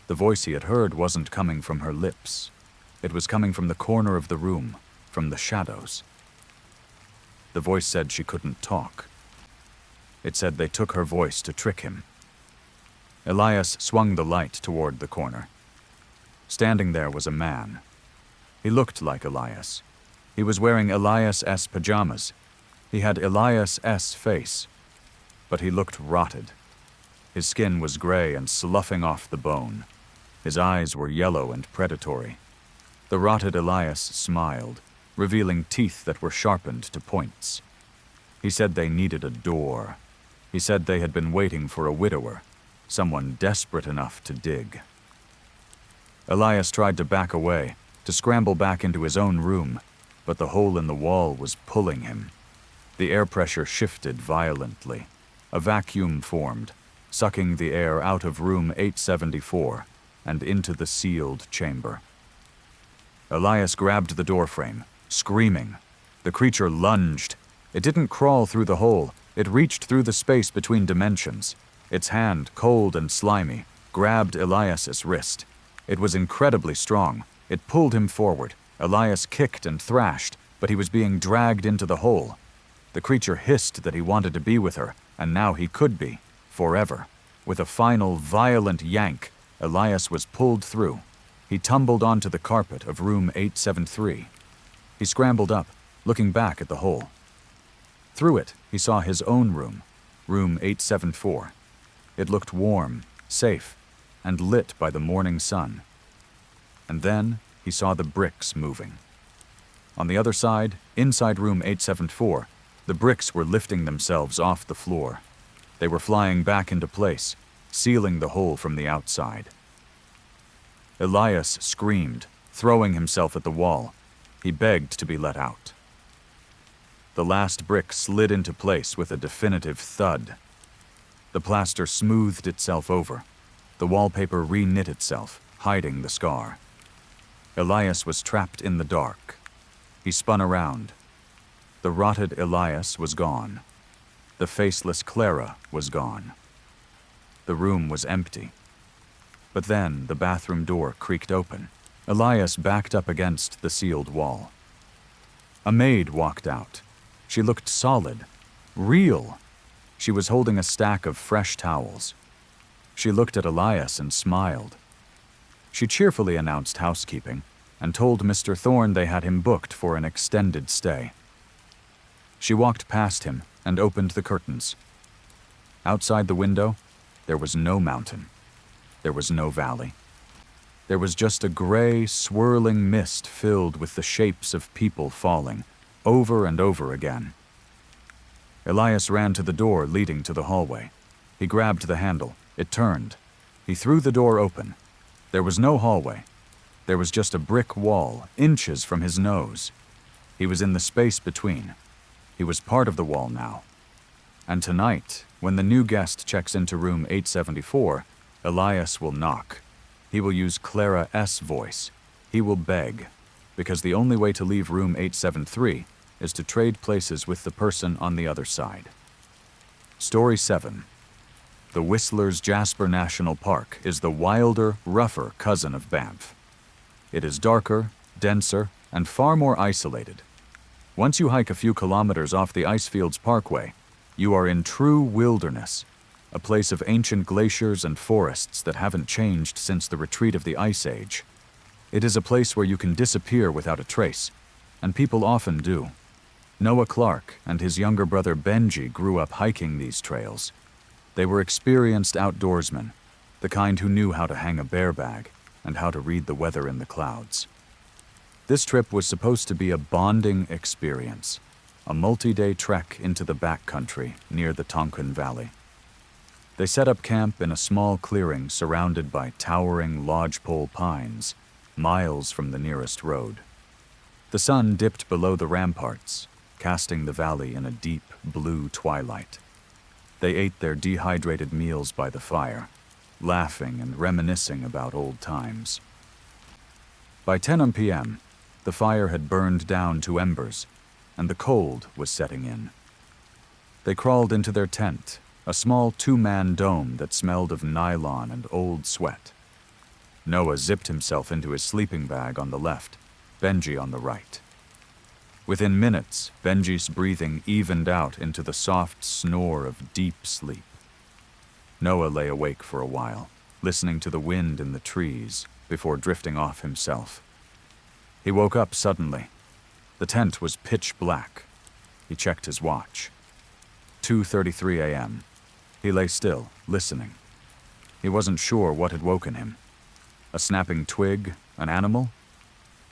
The voice he had heard wasn't coming from her lips. It was coming from the corner of the room, from the shadows. The voice said she couldn't talk. It said they took her voice to trick him. Elias swung the light toward the corner. Standing there was a man. He looked like Elias. He was wearing Elias' pajamas. He had Elias' face, but he looked rotted. His skin was gray and sloughing off the bone. His eyes were yellow and predatory. The rotted Elias smiled, revealing teeth that were sharpened to points. He said they needed a door. He said they had been waiting for a widower, someone desperate enough to dig. Elias tried to back away, to scramble back into his own room, but the hole in the wall was pulling him. The air pressure shifted violently. A vacuum formed, sucking the air out of room 874 and into the sealed chamber. Elias grabbed the doorframe, screaming. The creature lunged. It didn't crawl through the hole. It reached through the space between dimensions. Its hand, cold and slimy, grabbed Elias's wrist. It was incredibly strong. It pulled him forward. Elias kicked and thrashed, but he was being dragged into the hole. The creature hissed that he wanted to be with her, and now he could be, forever. With a final, violent yank, Elias was pulled through. He tumbled onto the carpet of room 873. He scrambled up, looking back at the hole. Through it, he saw his own room, room 874. It looked warm, safe, and lit by the morning sun. And then he saw the bricks moving. On the other side, inside room 874, the bricks were lifting themselves off the floor. They were flying back into place, sealing the hole from the outside. Elias screamed, throwing himself at the wall. He begged to be let out. The last brick slid into place with a definitive thud. The plaster smoothed itself over. The wallpaper re-knit itself, hiding the scar. Elias was trapped in the dark. He spun around. The rotted Elias was gone. The faceless Clara was gone. The room was empty. But then the bathroom door creaked open. Elias backed up against the sealed wall. A maid walked out. She looked solid, real. She was holding a stack of fresh towels. She looked at Elias and smiled. She cheerfully announced housekeeping and told Mr. Thorne they had him booked for an extended stay. She walked past him and opened the curtains. Outside the window, there was no mountain. There was no valley. There was just a gray, swirling mist filled with the shapes of people falling, over and over again. Elias ran to the door leading to the hallway. He grabbed the handle. It turned. He threw the door open. There was no hallway. There was just a brick wall, inches from his nose. He was in the space between. He was part of the wall now. And tonight, when the new guest checks into room 874, Elias will knock. He will use Clara S. voice. He will beg, because the only way to leave room 873 is to trade places with the person on the other side. Story 7. The Whistler's Jasper National Park is the wilder, rougher cousin of Banff. It is darker, denser, and far more isolated. Once you hike a few kilometers off the Icefields Parkway, you are in true wilderness, a place of ancient glaciers and forests that haven't changed since the retreat of the Ice Age. It is a place where you can disappear without a trace, and people often do. Noah Clark and his younger brother Benji grew up hiking these trails. They were experienced outdoorsmen, the kind who knew how to hang a bear bag and how to read the weather in the clouds. This trip was supposed to be a bonding experience, a multi-day trek into the backcountry near the Tonkin Valley. They set up camp in a small clearing surrounded by towering lodgepole pines, miles from the nearest road. The sun dipped below the ramparts, casting the valley in a deep blue twilight. They ate their dehydrated meals by the fire, laughing and reminiscing about old times. By 10 p.m., the fire had burned down to embers, and the cold was setting in. They crawled into their tent, a small two-man dome that smelled of nylon and old sweat. Noah zipped himself into his sleeping bag on the left, Benji on the right. Within minutes, Benji's breathing evened out into the soft snore of deep sleep. Noah lay awake for a while, listening to the wind in the trees before drifting off himself. He woke up suddenly. The tent was pitch black. He checked his watch. 2:33 a.m. He lay still, listening. He wasn't sure what had woken him. A snapping twig, an animal?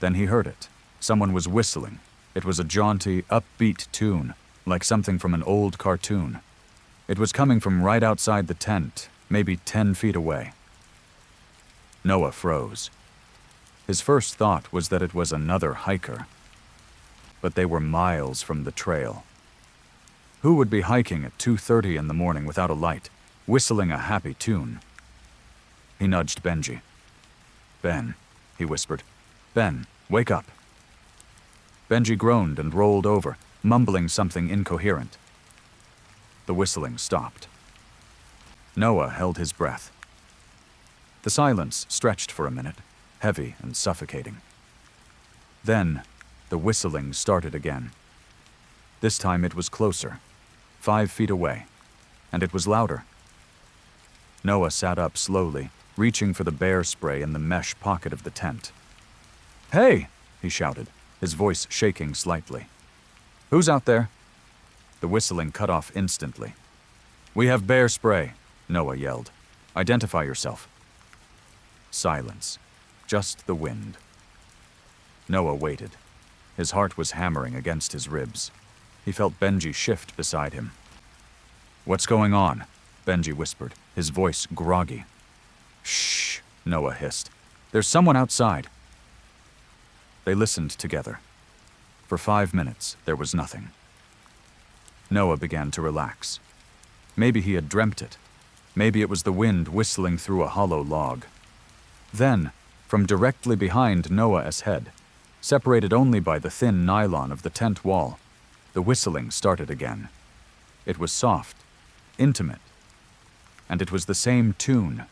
Then he heard it. Someone was whistling. It was a jaunty, upbeat tune, like something from an old cartoon. It was coming from right outside the tent, maybe 10 feet away. Noah froze. His first thought was that it was another hiker. But they were miles from the trail. Who would be hiking at 2:30 in the morning without a light, whistling a happy tune? He nudged Benji. "Ben," he whispered. "Ben, wake up." Benji groaned and rolled over, mumbling something incoherent. The whistling stopped. Noah held his breath. The silence stretched for a minute, heavy and suffocating. Then, the whistling started again. This time it was closer, 5 feet away, and it was louder. Noah sat up slowly, reaching for the bear spray in the mesh pocket of the tent. "Hey!" he shouted, his voice shaking slightly. "Who's out there?" The whistling cut off instantly. "We have bear spray," Noah yelled. "Identify yourself." Silence. Just the wind. Noah waited. His heart was hammering against his ribs. He felt Benji shift beside him. "What's going on?" Benji whispered, his voice groggy. "Shh," Noah hissed. "There's someone outside." They listened together. For 5 minutes, there was nothing. Noah began to relax. Maybe he had dreamt it. Maybe it was the wind whistling through a hollow log. Then, from directly behind Noah's head, separated only by the thin nylon of the tent wall, The whistling started again. It was soft, intimate, and it was the same tune.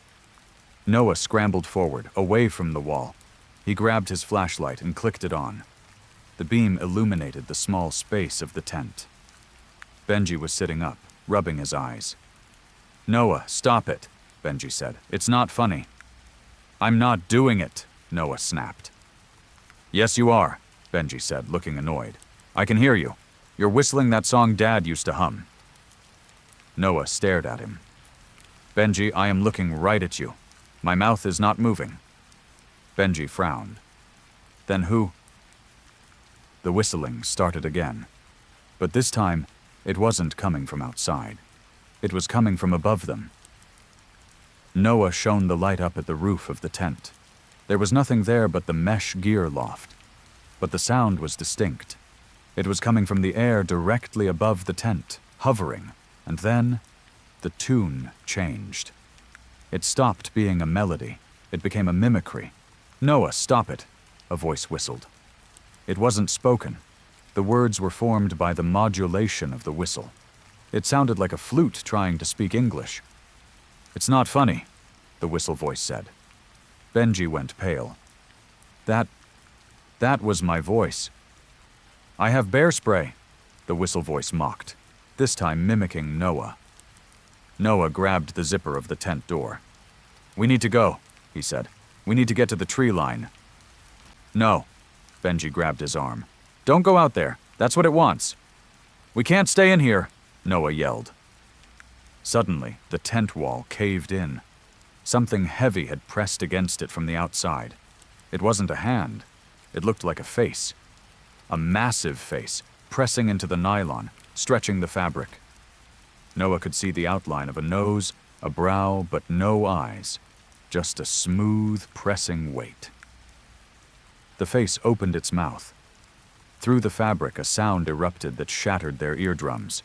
Noah scrambled forward, away from the wall. He grabbed his flashlight and clicked it on. The beam illuminated the small space of the tent. Benji was sitting up, rubbing his eyes. "Noah, stop it," Benji said. "It's not funny." "I'm not doing it," Noah snapped. "Yes, you are," Benji said, looking annoyed. "I can hear you. You're whistling that song Dad used to hum." Noah stared at him. "Benji, I am looking right at you. My mouth is not moving." Benji frowned. "Then who?" The whistling started again. But this time, it wasn't coming from outside. It was coming from above them. Noah shone the light up at the roof of the tent. There was nothing there but the mesh gear loft. But the sound was distinct. It was coming from the air directly above the tent, hovering, and then the tune changed. It stopped being a melody. It became a mimicry. "Noah, stop it," a voice whistled. It wasn't spoken. The words were formed by the modulation of the whistle. It sounded like a flute trying to speak English. "It's not funny," the whistle voice said. Benji went pale. That was my voice." "I have bear spray," the whistle voice mocked, this time mimicking Noah. Noah grabbed the zipper of the tent door. "We need to go," he said. "We need to get to the tree line." "No," Benji grabbed his arm. "Don't go out there. That's what it wants." "We can't stay in here," Noah yelled. Suddenly, the tent wall caved in. Something heavy had pressed against it from the outside. It wasn't a hand. It looked like a face. A massive face, pressing into the nylon, stretching the fabric. Noah could see the outline of a nose, a brow, but no eyes. Just a smooth, pressing weight. The face opened its mouth. Through the fabric, a sound erupted that shattered their eardrums.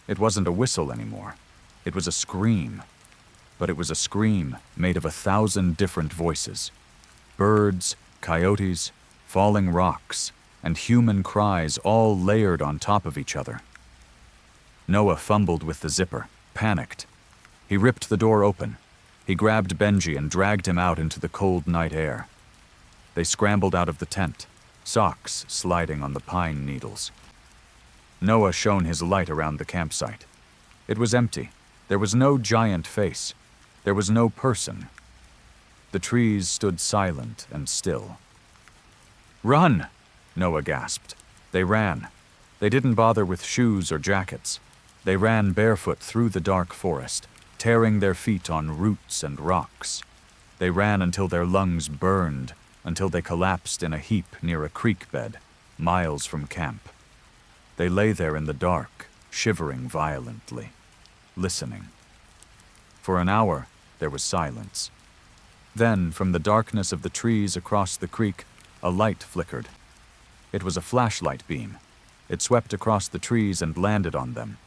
It wasn't a whistle anymore. It was a scream. But it was a scream made of 1,000 different voices. Birds, coyotes, falling rocks, and human cries all layered on top of each other. Noah fumbled with the zipper, panicked. He ripped the door open. He grabbed Benji and dragged him out into the cold night air. They scrambled out of the tent, socks sliding on the pine needles. Noah shone his light around the campsite. It was empty. There was no giant face. There was no person. The trees stood silent and still. "Run!" Noah gasped. They ran. They didn't bother with shoes or jackets. They ran barefoot through the dark forest, tearing their feet on roots and rocks. They ran until their lungs burned, until they collapsed in a heap near a creek bed, miles from camp. They lay there in the dark, shivering violently, listening. For an hour, there was silence. Then, from the darkness of the trees across the creek, a light flickered. It was a flashlight beam. It swept across the trees and landed on them.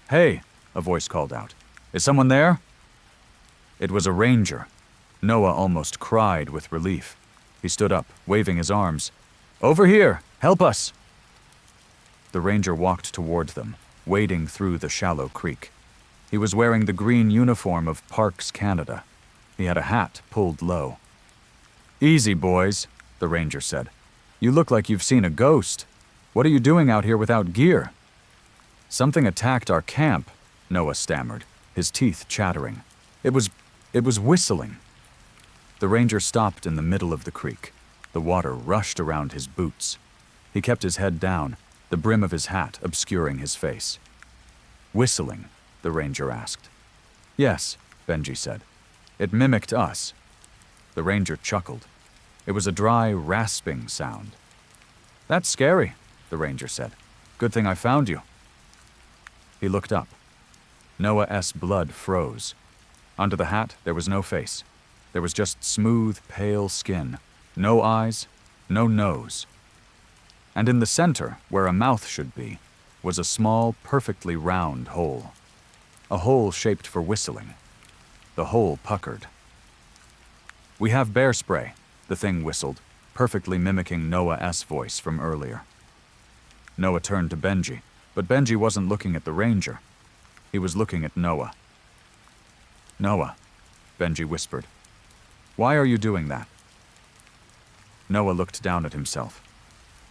"Hey!" a voice called out. "Is someone there?" It was a ranger. Noah almost cried with relief. He stood up, waving his arms. "Over here! Help us!" The ranger walked toward them, wading through the shallow creek. He was wearing the green uniform of Parks Canada. He had a hat pulled low. "Easy, boys," the ranger said. "You look like you've seen a ghost. What are you doing out here without gear?" "Something attacked our camp," Noah stammered, his teeth chattering. It was whistling." The ranger stopped in the middle of the creek. The water rushed around his boots. He kept his head down, the brim of his hat obscuring his face. "Whistling?" the ranger asked. "Yes," Benji said. "It mimicked us." The ranger chuckled. It was a dry, rasping sound. "That's scary," the ranger said. "Good thing I found you." He looked up. Noah's blood froze. Under the hat, there was no face. There was just smooth, pale skin. No eyes, no nose. And in the center, where a mouth should be, was a small, perfectly round hole. A hole shaped for whistling. The hole puckered. "We have bear spray," the thing whistled, perfectly mimicking Noah's voice from earlier. Noah turned to Benji, but Benji wasn't looking at the ranger. He was looking at Noah. "Noah," Benji whispered, "why are you doing that?" Noah looked down at himself.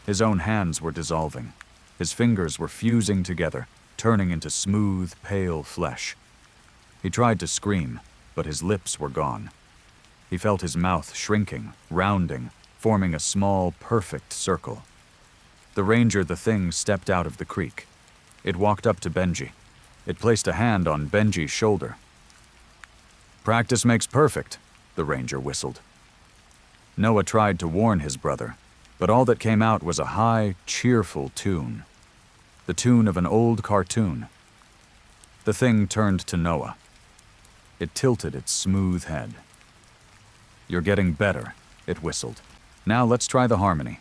His own hands were dissolving. His fingers were fusing together, turning into smooth, pale flesh. He tried to scream, but his lips were gone. He felt his mouth shrinking, rounding, forming a small, perfect circle. The ranger the thing stepped out of the creek. It walked up to Benji. It placed a hand on Benji's shoulder. "Practice makes perfect," the ranger whistled. Noah tried to warn his brother, but all that came out was a high, cheerful tune. The tune of an old cartoon. The thing turned to Noah. It tilted its smooth head. "You're getting better," it whistled. "Now let's try the harmony."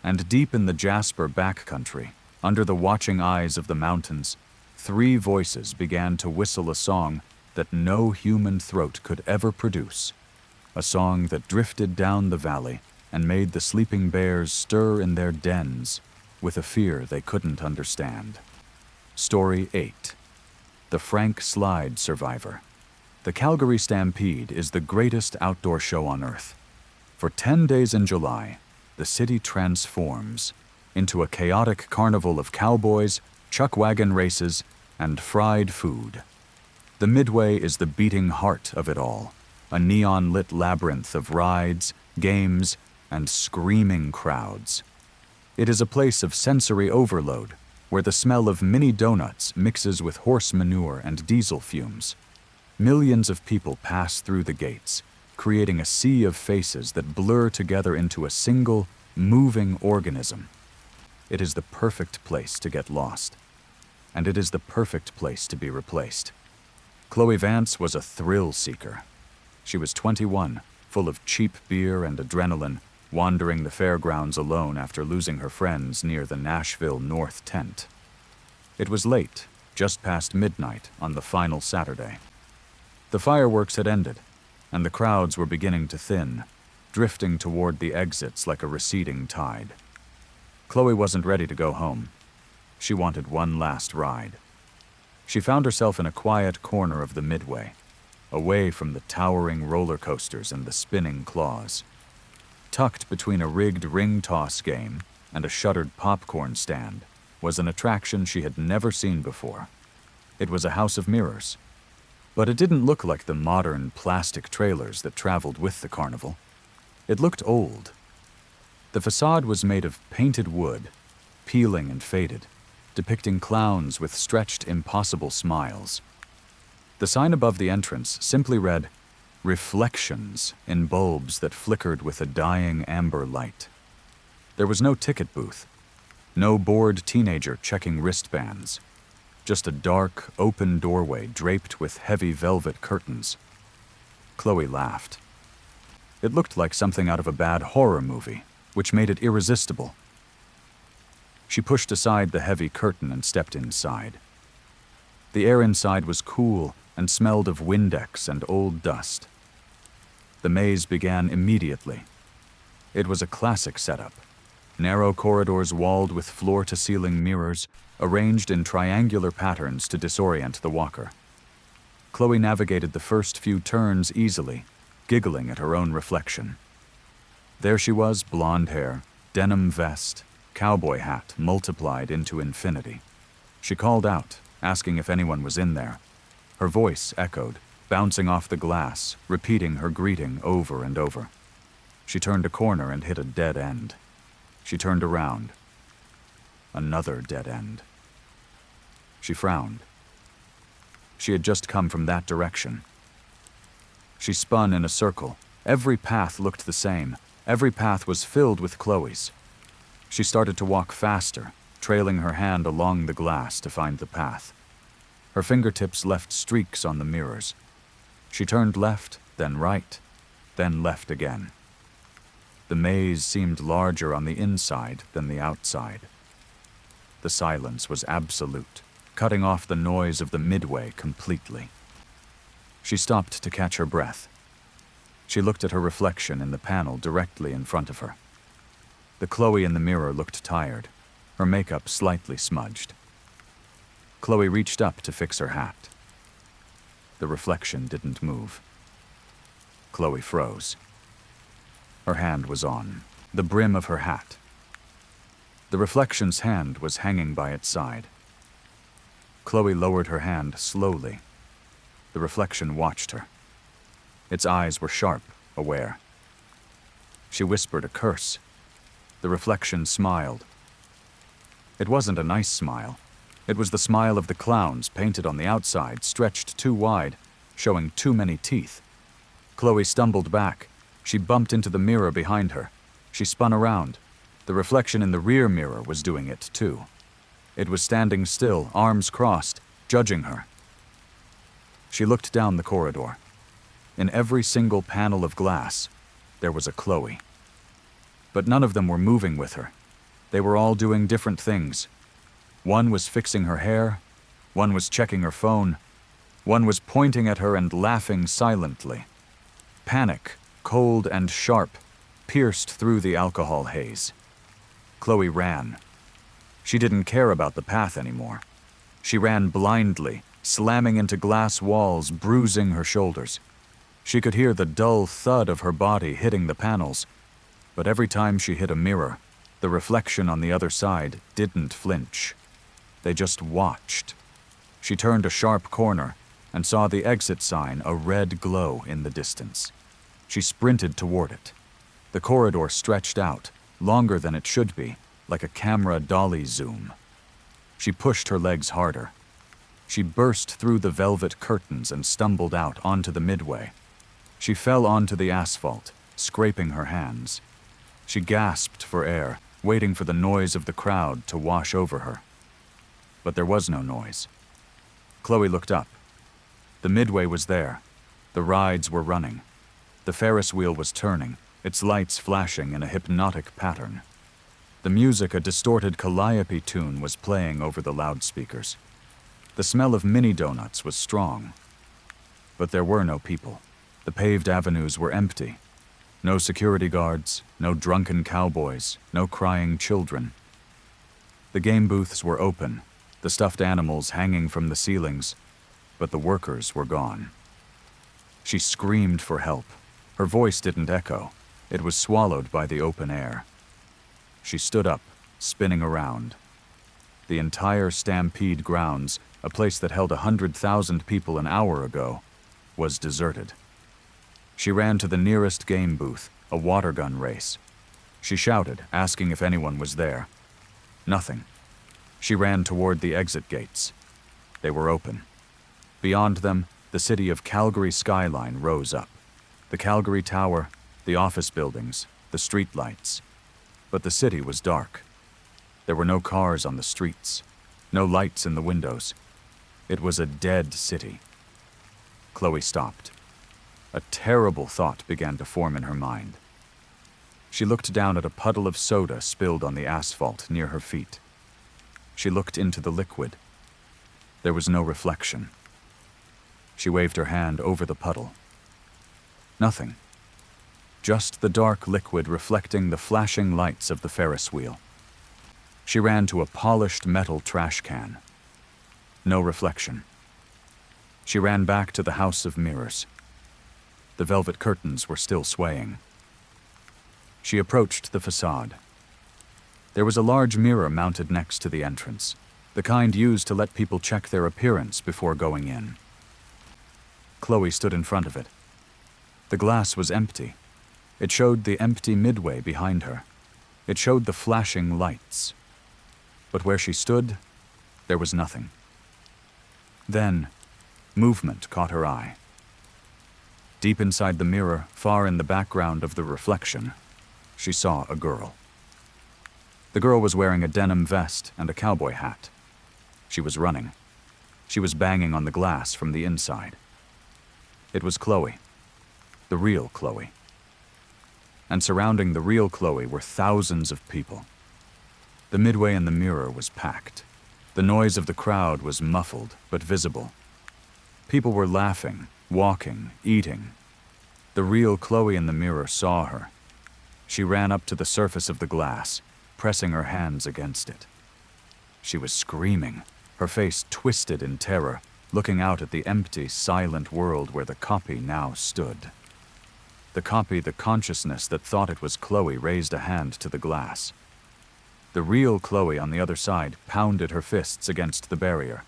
And deep in the Jasper backcountry, under the watching eyes of the mountains, 3 voices began to whistle a song that no human throat could ever produce. A song that drifted down the valley and made the sleeping bears stir in their dens with a fear they couldn't understand. Story 8. The Frank Slide Survivor. The Calgary Stampede is the greatest outdoor show on earth. For 10 days in July, the city transforms into a chaotic carnival of cowboys, chuck wagon races, and fried food. The Midway is the beating heart of it all, a neon-lit labyrinth of rides, games, and screaming crowds. It is a place of sensory overload, where the smell of mini donuts mixes with horse manure and diesel fumes. Millions of people pass through the gates, creating a sea of faces that blur together into a single, moving organism. It is the perfect place to get lost, and it is the perfect place to be replaced. Chloe Vance was a thrill seeker. She was 21, full of cheap beer and adrenaline, wandering the fairgrounds alone after losing her friends near the Nashville North tent. It was late, just past midnight on the final Saturday. The fireworks had ended, and the crowds were beginning to thin, drifting toward the exits like a receding tide. Chloe wasn't ready to go home. She wanted one last ride. She found herself in a quiet corner of the Midway, away from the towering roller coasters and the spinning claws. Tucked between a rigged ring toss game and a shuttered popcorn stand was an attraction she had never seen before. It was a house of mirrors, but it didn't look like the modern plastic trailers that traveled with the carnival. It looked old. The facade was made of painted wood, peeling and faded, depicting clowns with stretched, impossible smiles. The sign above the entrance simply read, "Reflections," in bulbs that flickered with a dying amber light. There was no ticket booth, no bored teenager checking wristbands, just a dark, open doorway draped with heavy velvet curtains. Chloe laughed. It looked like something out of a bad horror movie, which made it irresistible. She pushed aside the heavy curtain and stepped inside. The air inside was cool and smelled of Windex and old dust. The maze began immediately. It was a classic setup. Narrow corridors walled with floor-to-ceiling mirrors, arranged in triangular patterns to disorient the walker. Chloe navigated the first few turns easily, giggling at her own reflection. There she was, blonde hair, denim vest, cowboy hat multiplied into infinity. She called out, asking if anyone was in there. Her voice echoed, bouncing off the glass, repeating her greeting over and over. She turned a corner and hit a dead end. She turned around. Another dead end. She frowned. She had just come from that direction. She spun in a circle. Every path looked the same. Every path was filled with Chloe's. She started to walk faster, trailing her hand along the glass to find the path. Her fingertips left streaks on the mirrors. She turned left, then right, then left again. The maze seemed larger on the inside than the outside. The silence was absolute, cutting off the noise of the Midway completely. She stopped to catch her breath. She looked at her reflection in the panel directly in front of her. The Chloe in the mirror looked tired. her makeup slightly smudged. Chloe reached up to fix her hat. The reflection didn't move. Chloe froze. Her hand was on the brim of her hat. The reflection's hand was hanging by its side. Chloe lowered her hand slowly. The reflection watched her. Its eyes were sharp, aware. She whispered a curse. The reflection smiled. It wasn't a nice smile. It was the smile of the clowns painted on the outside, stretched too wide, showing too many teeth. Chloe stumbled back. She bumped into the mirror behind her. She spun around. The reflection in the rear mirror was doing it too. It was standing still, arms crossed, judging her. She looked down the corridor. In every single panel of glass, there was a Chloe. But none of them were moving with her. They were all doing different things. One was fixing her hair, one was checking her phone, one was pointing at her and laughing silently. Panic, cold and sharp, pierced through the alcohol haze. Chloe ran. She didn't care about the path anymore. She ran blindly, slamming into glass walls, bruising her shoulders. She could hear the dull thud of her body hitting the panels, but every time she hit a mirror, the reflection on the other side didn't flinch. They just watched. She turned a sharp corner and saw the exit sign, a red glow in the distance. She sprinted toward it. The corridor stretched out, longer than it should be, like a camera dolly zoom. She pushed her legs harder. She burst through the velvet curtains and stumbled out onto the midway. She fell onto the asphalt, scraping her hands. She gasped for air, waiting for the noise of the crowd to wash over her. But there was no noise. Chloe looked up. The midway was there. The rides were running. The Ferris wheel was turning, its lights flashing in a hypnotic pattern. The music, a distorted calliope tune, was playing over the loudspeakers. The smell of mini donuts was strong. But there were no people. The paved avenues were empty. No security guards, no drunken cowboys, no crying children. The game booths were open, the stuffed animals hanging from the ceilings, but the workers were gone. She screamed for help. Her voice didn't echo. It was swallowed by the open air. She stood up, spinning around. The entire Stampede grounds, a place that held 100,000 people an hour ago, was deserted. She ran to the nearest game booth, a water gun race. She shouted, asking if anyone was there. Nothing. She ran toward the exit gates. They were open. Beyond them, the city of Calgary skyline rose up. The Calgary Tower, the office buildings, the street lights. But the city was dark. There were no cars on the streets, no lights in the windows. It was a dead city. Chloe stopped. A terrible thought began to form in her mind. She looked down at a puddle of soda spilled on the asphalt near her feet. She looked into the liquid. There was no reflection. She waved her hand over the puddle. Nothing. Just the dark liquid reflecting the flashing lights of the Ferris wheel. She ran to a polished metal trash can. No reflection. She ran back to the house of mirrors. The velvet curtains were still swaying. She approached the facade. There was a large mirror mounted next to the entrance, the kind used to let people check their appearance before going in. Chloe stood in front of it. The glass was empty. It showed the empty midway behind her. It showed the flashing lights. But where she stood, there was nothing. Then, movement caught her eye. Deep inside the mirror, far in the background of the reflection, she saw a girl. The girl was wearing a denim vest and a cowboy hat. She was running. She was banging on the glass from the inside. It was Chloe, the real Chloe. And surrounding the real Chloe were thousands of people. The midway in the mirror was packed. The noise of the crowd was muffled but visible. People were laughing, walking, eating. The real Chloe in the mirror saw her. She ran up to the surface of the glass, pressing her hands against it. She was screaming, her face twisted in terror, looking out at the empty, silent world where the copy now stood. The copy, the consciousness that thought it was Chloe, raised a hand to the glass. The real Chloe on the other side pounded her fists against the barrier.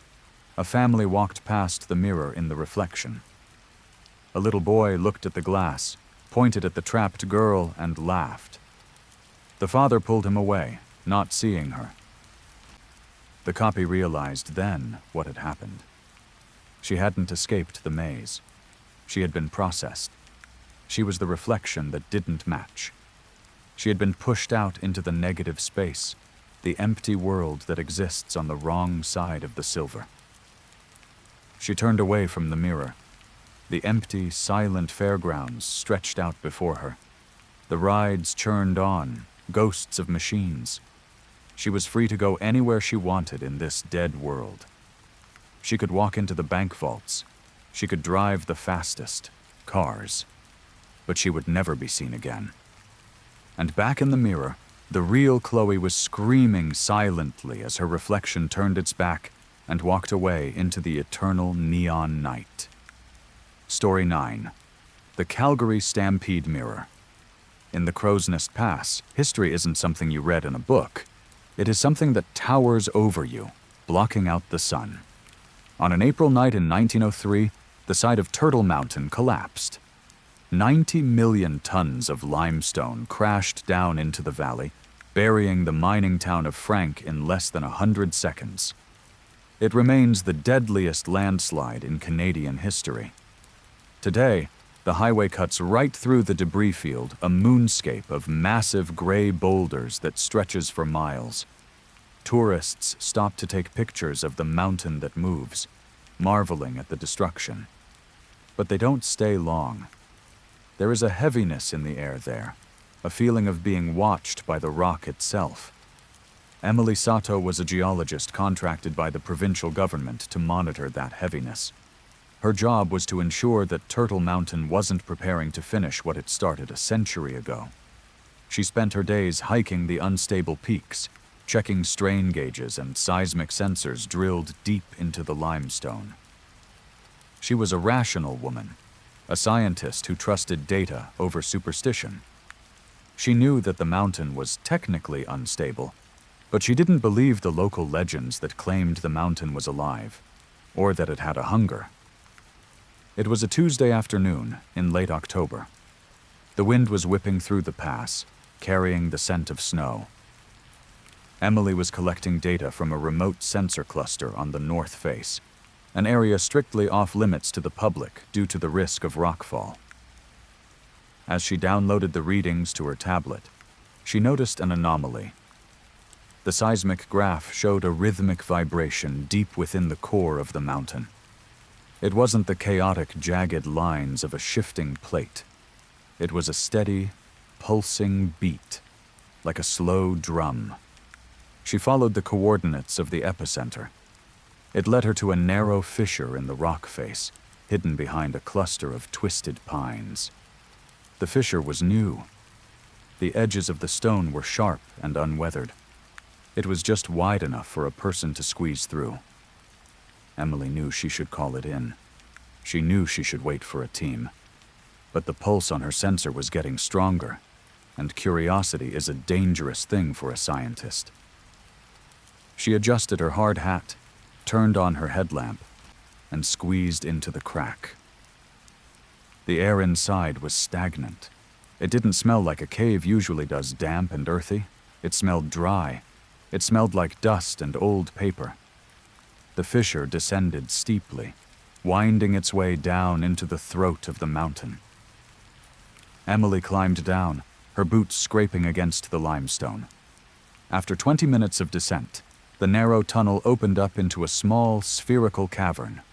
A family walked past the mirror in the reflection. A little boy looked at the glass, pointed at the trapped girl, and laughed. The father pulled him away, not seeing her. The copy realized then what had happened. She hadn't escaped the maze. She had been processed. She was the reflection that didn't match. She had been pushed out into the negative space, the empty world that exists on the wrong side of the silver. She turned away from the mirror. The empty, silent fairgrounds stretched out before her. The rides churned on, ghosts of machines. She was free to go anywhere she wanted in this dead world. She could walk into the bank vaults. She could drive the fastest, cars. But she would never be seen again. And back in the mirror, the real Chloe was screaming silently as her reflection turned its back and walked away into the eternal neon night. Story 9. The Calgary Stampede Mirror. In the Crow's Nest Pass, history isn't something you read in a book. It is something that towers over you, blocking out the sun. On an April night in 1903, the side of Turtle Mountain collapsed. 90 million tons of limestone crashed down into the valley, burying the mining town of Frank in less than 100 seconds. It remains the deadliest landslide in Canadian history. Today, the highway cuts right through the debris field, a moonscape of massive gray boulders that stretches for miles. Tourists stop to take pictures of the mountain that moves, marveling at the destruction. But they don't stay long. There is a heaviness in the air there, a feeling of being watched by the rock itself. Emily Sato was a geologist contracted by the provincial government to monitor that heaviness. Her job was to ensure that Turtle Mountain wasn't preparing to finish what it started a century ago. She spent her days hiking the unstable peaks, checking strain gauges and seismic sensors drilled deep into the limestone. She was a rational woman, a scientist who trusted data over superstition. She knew that the mountain was technically unstable, but she didn't believe the local legends that claimed the mountain was alive, or that it had a hunger. It was a Tuesday afternoon in late October. The wind was whipping through the pass, carrying the scent of snow. Emily was collecting data from a remote sensor cluster on the north face, an area strictly off-limits to the public due to the risk of rockfall. As she downloaded the readings to her tablet, she noticed an anomaly. The seismic graph showed a rhythmic vibration deep within the core of the mountain. It wasn't the chaotic, jagged lines of a shifting plate. It was a steady, pulsing beat, like a slow drum. She followed the coordinates of the epicenter. It led her to a narrow fissure in the rock face, hidden behind a cluster of twisted pines. The fissure was new. The edges of the stone were sharp and unweathered. It was just wide enough for a person to squeeze through. Emily knew she should call it in. She knew she should wait for a team. But the pulse on her sensor was getting stronger, and curiosity is a dangerous thing for a scientist. She adjusted her hard hat, turned on her headlamp, and squeezed into the crack. The air inside was stagnant. It didn't smell like a cave usually does, damp and earthy. It smelled dry. It smelled like dust and old paper. The fissure descended steeply, winding its way down into the throat of the mountain. Emily climbed down, her boots scraping against the limestone. After 20 minutes of descent, the narrow tunnel opened up into a small, spherical cavern.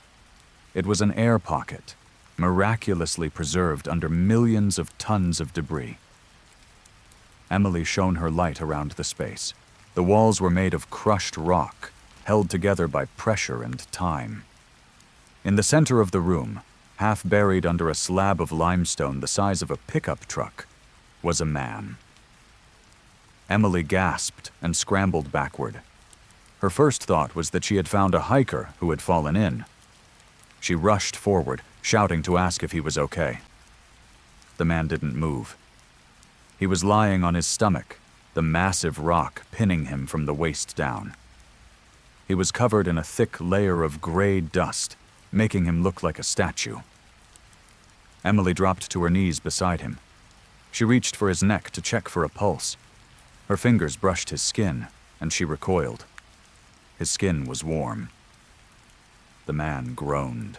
It was an air pocket, miraculously preserved under millions of tons of debris. Emily shone her light around the space. The walls were made of crushed rock, held together by pressure and time. In the center of the room, half buried under a slab of limestone the size of a pickup truck, was a man. Emily gasped and scrambled backward. Her first thought was that she had found a hiker who had fallen in. She rushed forward, shouting to ask if he was okay. The man didn't move. He was lying on his stomach, the massive rock pinning him from the waist down. He was covered in a thick layer of gray dust, making him look like a statue. Emily dropped to her knees beside him. She reached for his neck to check for a pulse. Her fingers brushed his skin, and she recoiled. His skin was warm. The man groaned.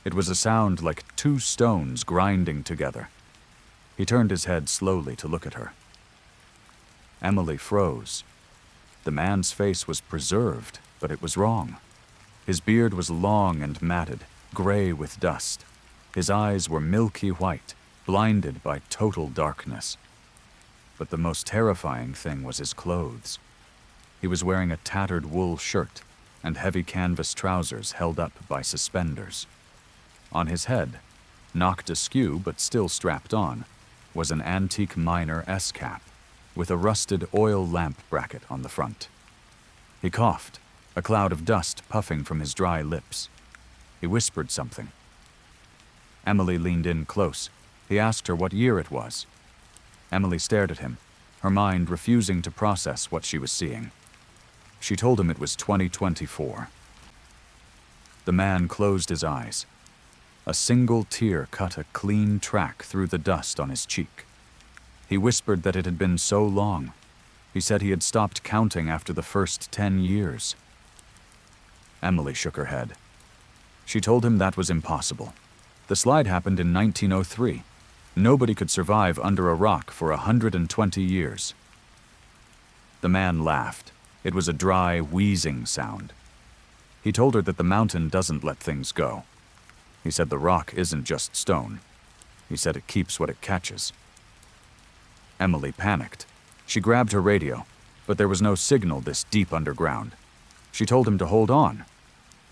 It was a sound like two stones grinding together. He turned his head slowly to look at her. Emily froze. The man's face was preserved, but it was wrong. His beard was long and matted, gray with dust. His eyes were milky white, blinded by total darkness. But the most terrifying thing was his clothes. He was wearing a tattered wool shirt and heavy canvas trousers held up by suspenders. On his head, knocked askew but still strapped on, was an antique miner S-cap with a rusted oil lamp bracket on the front. He coughed, a cloud of dust puffing from his dry lips. He whispered something. Emily leaned in close. He asked her what year it was. Emily stared at him, her mind refusing to process what she was seeing. She told him it was 2024. The man closed his eyes. A single tear cut a clean track through the dust on his cheek. He whispered that it had been so long. He said he had stopped counting after the first 10 years. Emily shook her head. She told him that was impossible. The slide happened in 1903. Nobody could survive under a rock for 120 years. The man laughed. It was a dry, wheezing sound. He told her that the mountain doesn't let things go. He said the rock isn't just stone. He said it keeps what it catches. Emily panicked. She grabbed her radio, but there was no signal this deep underground. She told him to hold on.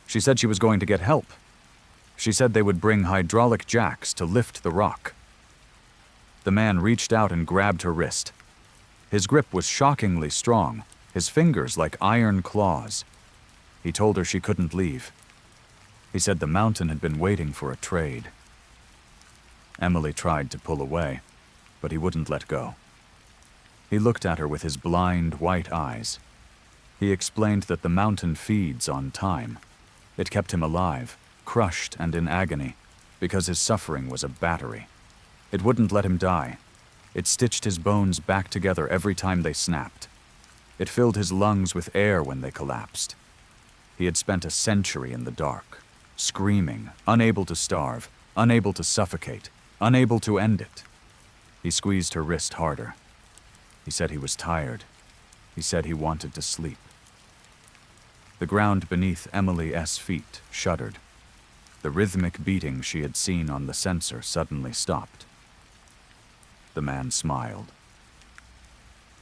She said she was going to get help. She said they would bring hydraulic jacks to lift the rock. The man reached out and grabbed her wrist. His grip was shockingly strong, his fingers like iron claws. He told her she couldn't leave. He said the mountain had been waiting for a trade. Emily tried to pull away, but he wouldn't let go. He looked at her with his blind, white eyes. He explained that the mountain feeds on time. It kept him alive, crushed and in agony, because his suffering was a battery. It wouldn't let him die. It stitched his bones back together every time they snapped. It filled his lungs with air when they collapsed. He had spent a century in the dark, screaming, unable to starve, unable to suffocate, unable to end it. He squeezed her wrist harder. He said he was tired. He said he wanted to sleep. The ground beneath Emily S. feet shuddered. The rhythmic beating she had seen on the sensor suddenly stopped. The man smiled.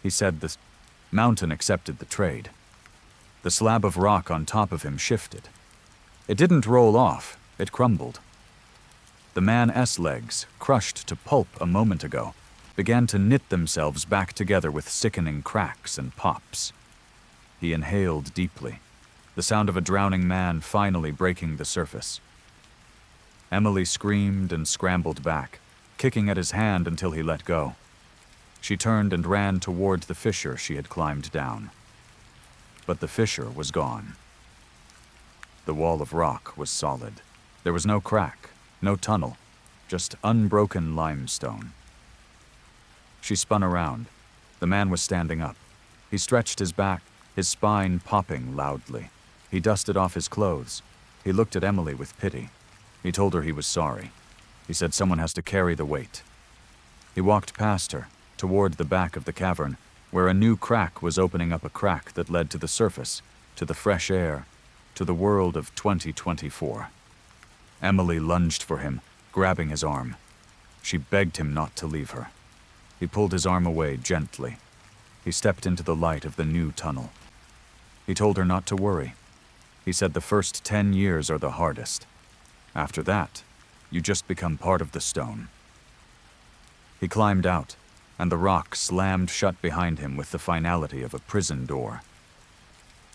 He said the mountain accepted the trade. The slab of rock on top of him shifted. It didn't roll off, it crumbled. The man's legs, crushed to pulp a moment ago, began to knit themselves back together with sickening cracks and pops. He inhaled deeply, the sound of a drowning man finally breaking the surface. Emily screamed and scrambled back, kicking at his hand until he let go. She turned and ran toward the fissure she had climbed down. But the fissure was gone. The wall of rock was solid. There was no crack, no tunnel, just unbroken limestone. She spun around. The man was standing up. He stretched his back, his spine popping loudly. He dusted off his clothes. He looked at Emily with pity. He told her he was sorry. He said someone has to carry the weight. He walked past her, toward the back of the cavern, where a new crack was opening up a crack that led to the surface, to the fresh air, to the world of 2024. Emily lunged for him, grabbing his arm. She begged him not to leave her. He pulled his arm away gently. He stepped into the light of the new tunnel. He told her not to worry. He said the first 10 years are the hardest. After that, you just become part of the stone. He climbed out, and the rock slammed shut behind him with the finality of a prison door.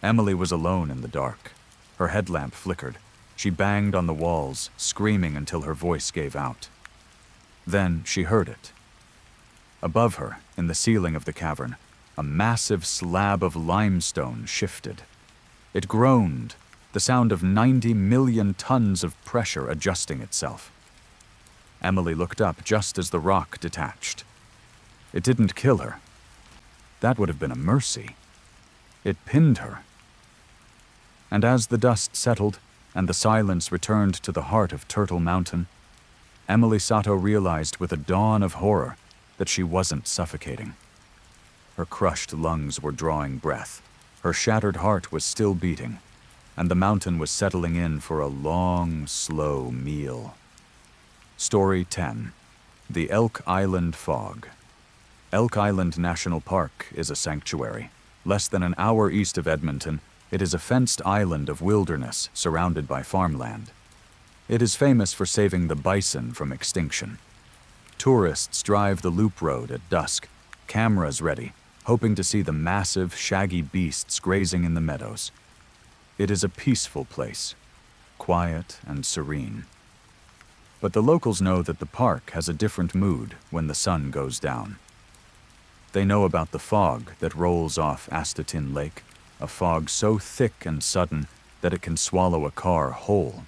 Emily was alone in the dark. Her headlamp flickered. She banged on the walls, screaming until her voice gave out. Then she heard it. Above her, in the ceiling of the cavern, a massive slab of limestone shifted. It groaned, the sound of 90 million tons of pressure adjusting itself. Emily looked up just as the rock detached. It didn't kill her. That would have been a mercy. It pinned her. And as the dust settled and the silence returned to the heart of Turtle Mountain, Emily Sato realized with a dawn of horror that she wasn't suffocating. Her crushed lungs were drawing breath, her shattered heart was still beating, and the mountain was settling in for a long, slow meal. Story 10. The Elk Island Fog. Elk Island National Park is a sanctuary. Less than an hour east of Edmonton, it is a fenced island of wilderness surrounded by farmland. It is famous for saving the bison from extinction. Tourists drive the loop road at dusk, cameras ready, hoping to see the massive, shaggy beasts grazing in the meadows. It is a peaceful place, quiet and serene. But the locals know that the park has a different mood when the sun goes down. They know about the fog that rolls off Astatin Lake, a fog so thick and sudden that it can swallow a car whole.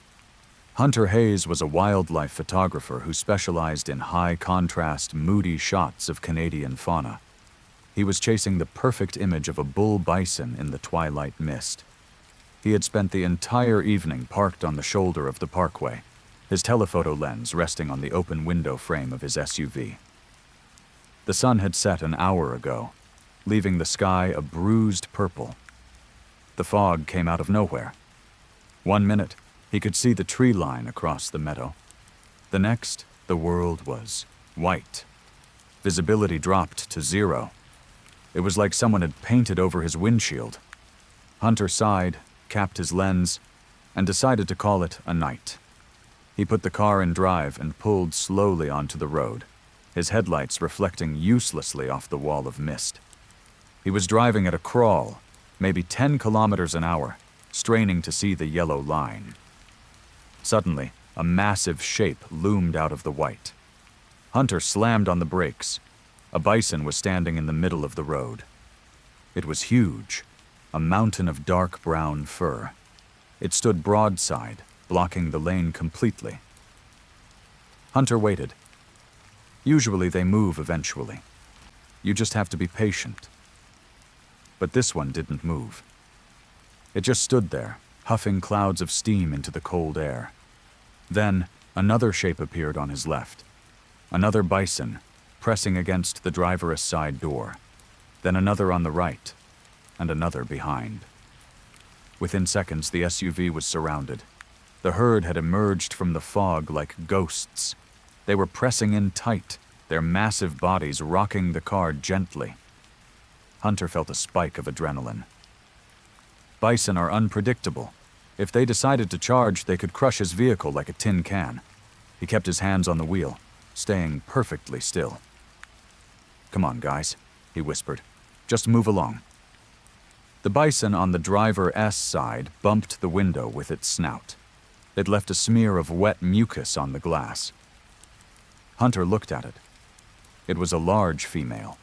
Hunter Hayes was a wildlife photographer who specialized in high-contrast, moody shots of Canadian fauna. He was chasing the perfect image of a bull bison in the twilight mist. He had spent the entire evening parked on the shoulder of the parkway, his telephoto lens resting on the open window frame of his SUV. The sun had set an hour ago, leaving the sky a bruised purple. The fog came out of nowhere. 1 minute, he could see the tree line across the meadow. The next, the world was white. Visibility dropped to 0. It was like someone had painted over his windshield. Hunter sighed, capped his lens, and decided to call it a night. He put the car in drive and pulled slowly onto the road, his headlights reflecting uselessly off the wall of mist. He was driving at a crawl, maybe 10 kilometers an hour, straining to see the yellow line. Suddenly, a massive shape loomed out of the white. Hunter slammed on the brakes. A bison was standing in the middle of the road. It was huge, a mountain of dark brown fur. It stood broadside, blocking the lane completely. Hunter waited. Usually they move eventually. You just have to be patient. But this one didn't move. It just stood there, huffing clouds of steam into the cold air. Then, another shape appeared on his left. Another bison, pressing against the driver's side door. Then another on the right, and another behind. Within seconds, the SUV was surrounded. The herd had emerged from the fog like ghosts. They were pressing in tight, their massive bodies rocking the car gently. Hunter felt a spike of adrenaline. Bison are unpredictable. If they decided to charge, they could crush his vehicle like a tin can. He kept his hands on the wheel, staying perfectly still. "Come on, guys," he whispered. "Just move along." The bison on the driver's side bumped the window with its snout. It left a smear of wet mucus on the glass. Hunter looked at it. It was a large female.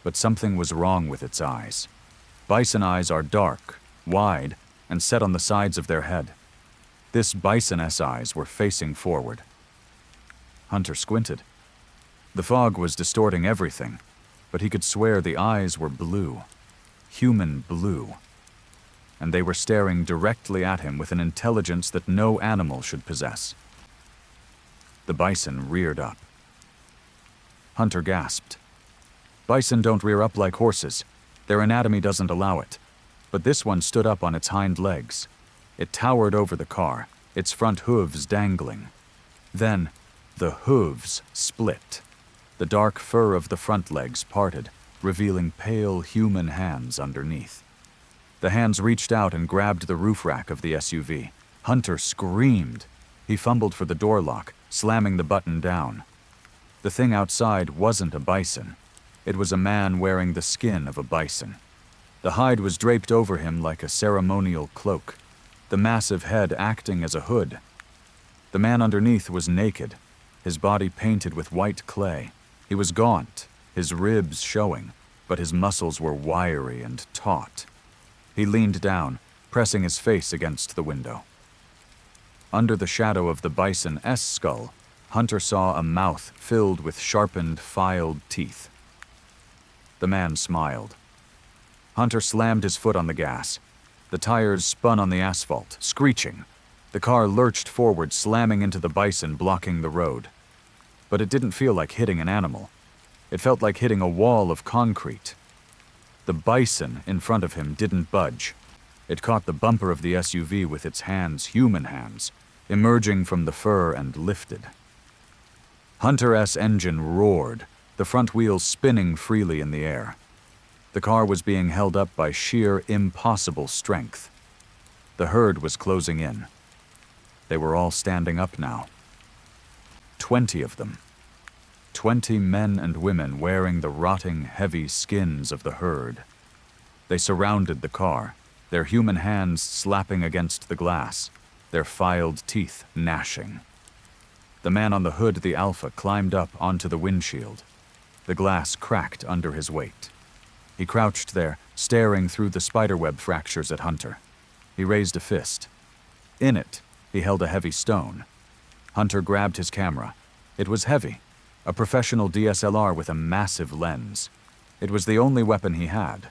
But something was wrong with its eyes. Bison eyes are dark, wide, and set on the sides of their head. This bison's eyes were facing forward. Hunter squinted. The fog was distorting everything, but he could swear the eyes were blue. Human blue. And they were staring directly at him with an intelligence that no animal should possess. The bison reared up. Hunter gasped. Bison don't rear up like horses. Their anatomy doesn't allow it. But this one stood up on its hind legs. It towered over the car, its front hooves dangling. Then, the hooves split. The dark fur of the front legs parted, revealing pale human hands underneath. The hands reached out and grabbed the roof rack of the SUV. Hunter screamed. He fumbled for the door lock, slamming the button down. The thing outside wasn't a bison. It was a man wearing the skin of a bison. The hide was draped over him like a ceremonial cloak, the massive head acting as a hood. The man underneath was naked, his body painted with white clay. He was gaunt, his ribs showing, but his muscles were wiry and taut. He leaned down, pressing his face against the window. Under the shadow of the bison S skull, Hunter saw a mouth filled with sharpened, filed teeth. The man smiled. Hunter slammed his foot on the gas. The tires spun on the asphalt, screeching. The car lurched forward, slamming into the bison, blocking the road. But it didn't feel like hitting an animal. It felt like hitting a wall of concrete. The bison in front of him didn't budge. It caught the bumper of the SUV with its hands, human hands, emerging from the fur and lifted. Hunter-S engine roared, the front wheels spinning freely in the air. The car was being held up by sheer, impossible strength. The herd was closing in. They were all standing up now. 20 of them. 20 men and women wearing the rotting, heavy skins of the herd. They surrounded the car, their human hands slapping against the glass, their filed teeth gnashing. The man on the hood, the Alpha, climbed up onto the windshield. The glass cracked under his weight. He crouched there, staring through the spiderweb fractures at Hunter. He raised a fist. In it, he held a heavy stone. Hunter grabbed his camera. It was heavy, a professional DSLR with a massive lens. It was the only weapon he had.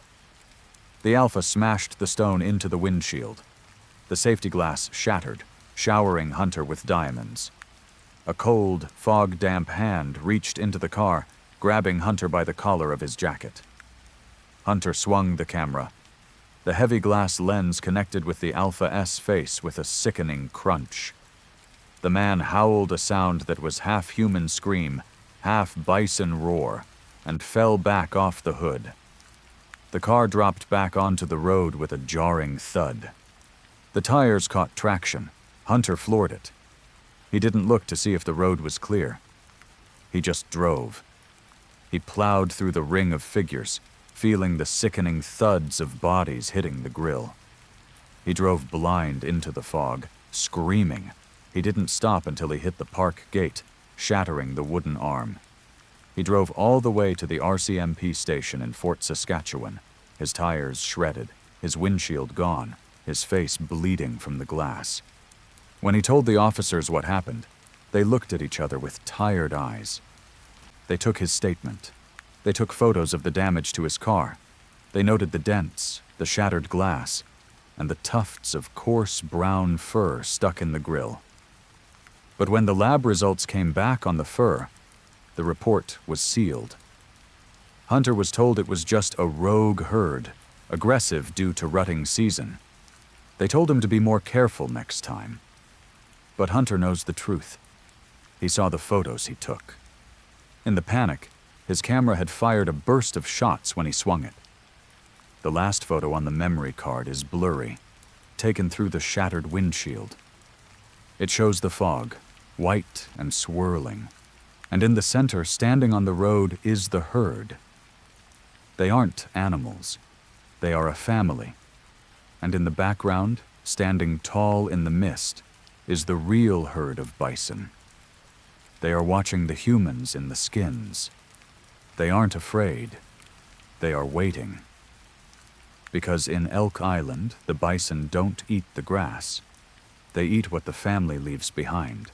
The Alpha smashed the stone into the windshield. The safety glass shattered, showering Hunter with diamonds. A cold, fog-damp hand reached into the car, grabbing Hunter by the collar of his jacket. Hunter swung the camera. The heavy glass lens connected with the Alpha S face with a sickening crunch. The man howled a sound that was half human scream, half bison roar, and fell back off the hood. The car dropped back onto the road with a jarring thud. The tires caught traction. Hunter floored it. He didn't look to see if the road was clear. He just drove. He plowed through the ring of figures, feeling the sickening thuds of bodies hitting the grill. He drove blind into the fog, screaming. He didn't stop until he hit the park gate, shattering the wooden arm. He drove all the way to the RCMP station in Fort Saskatchewan, his tires shredded, his windshield gone, his face bleeding from the glass. When he told the officers what happened, they looked at each other with tired eyes. They took his statement. They took photos of the damage to his car. They noted the dents, the shattered glass, and the tufts of coarse brown fur stuck in the grill. But when the lab results came back on the fur, the report was sealed. Hunter was told it was just a rogue herd, aggressive due to rutting season. They told him to be more careful next time. But Hunter knows the truth. He saw the photos he took. In the panic, his camera had fired a burst of shots when he swung it. The last photo on the memory card is blurry, taken through the shattered windshield. It shows the fog, white and swirling, and in the center, standing on the road, is the herd. They aren't animals. They are a family. And in the background, standing tall in the mist, is the real herd of bison. They are watching the humans in the skins. They aren't afraid. They are waiting. Because in Elk Island, the bison don't eat the grass. They eat what the family leaves behind.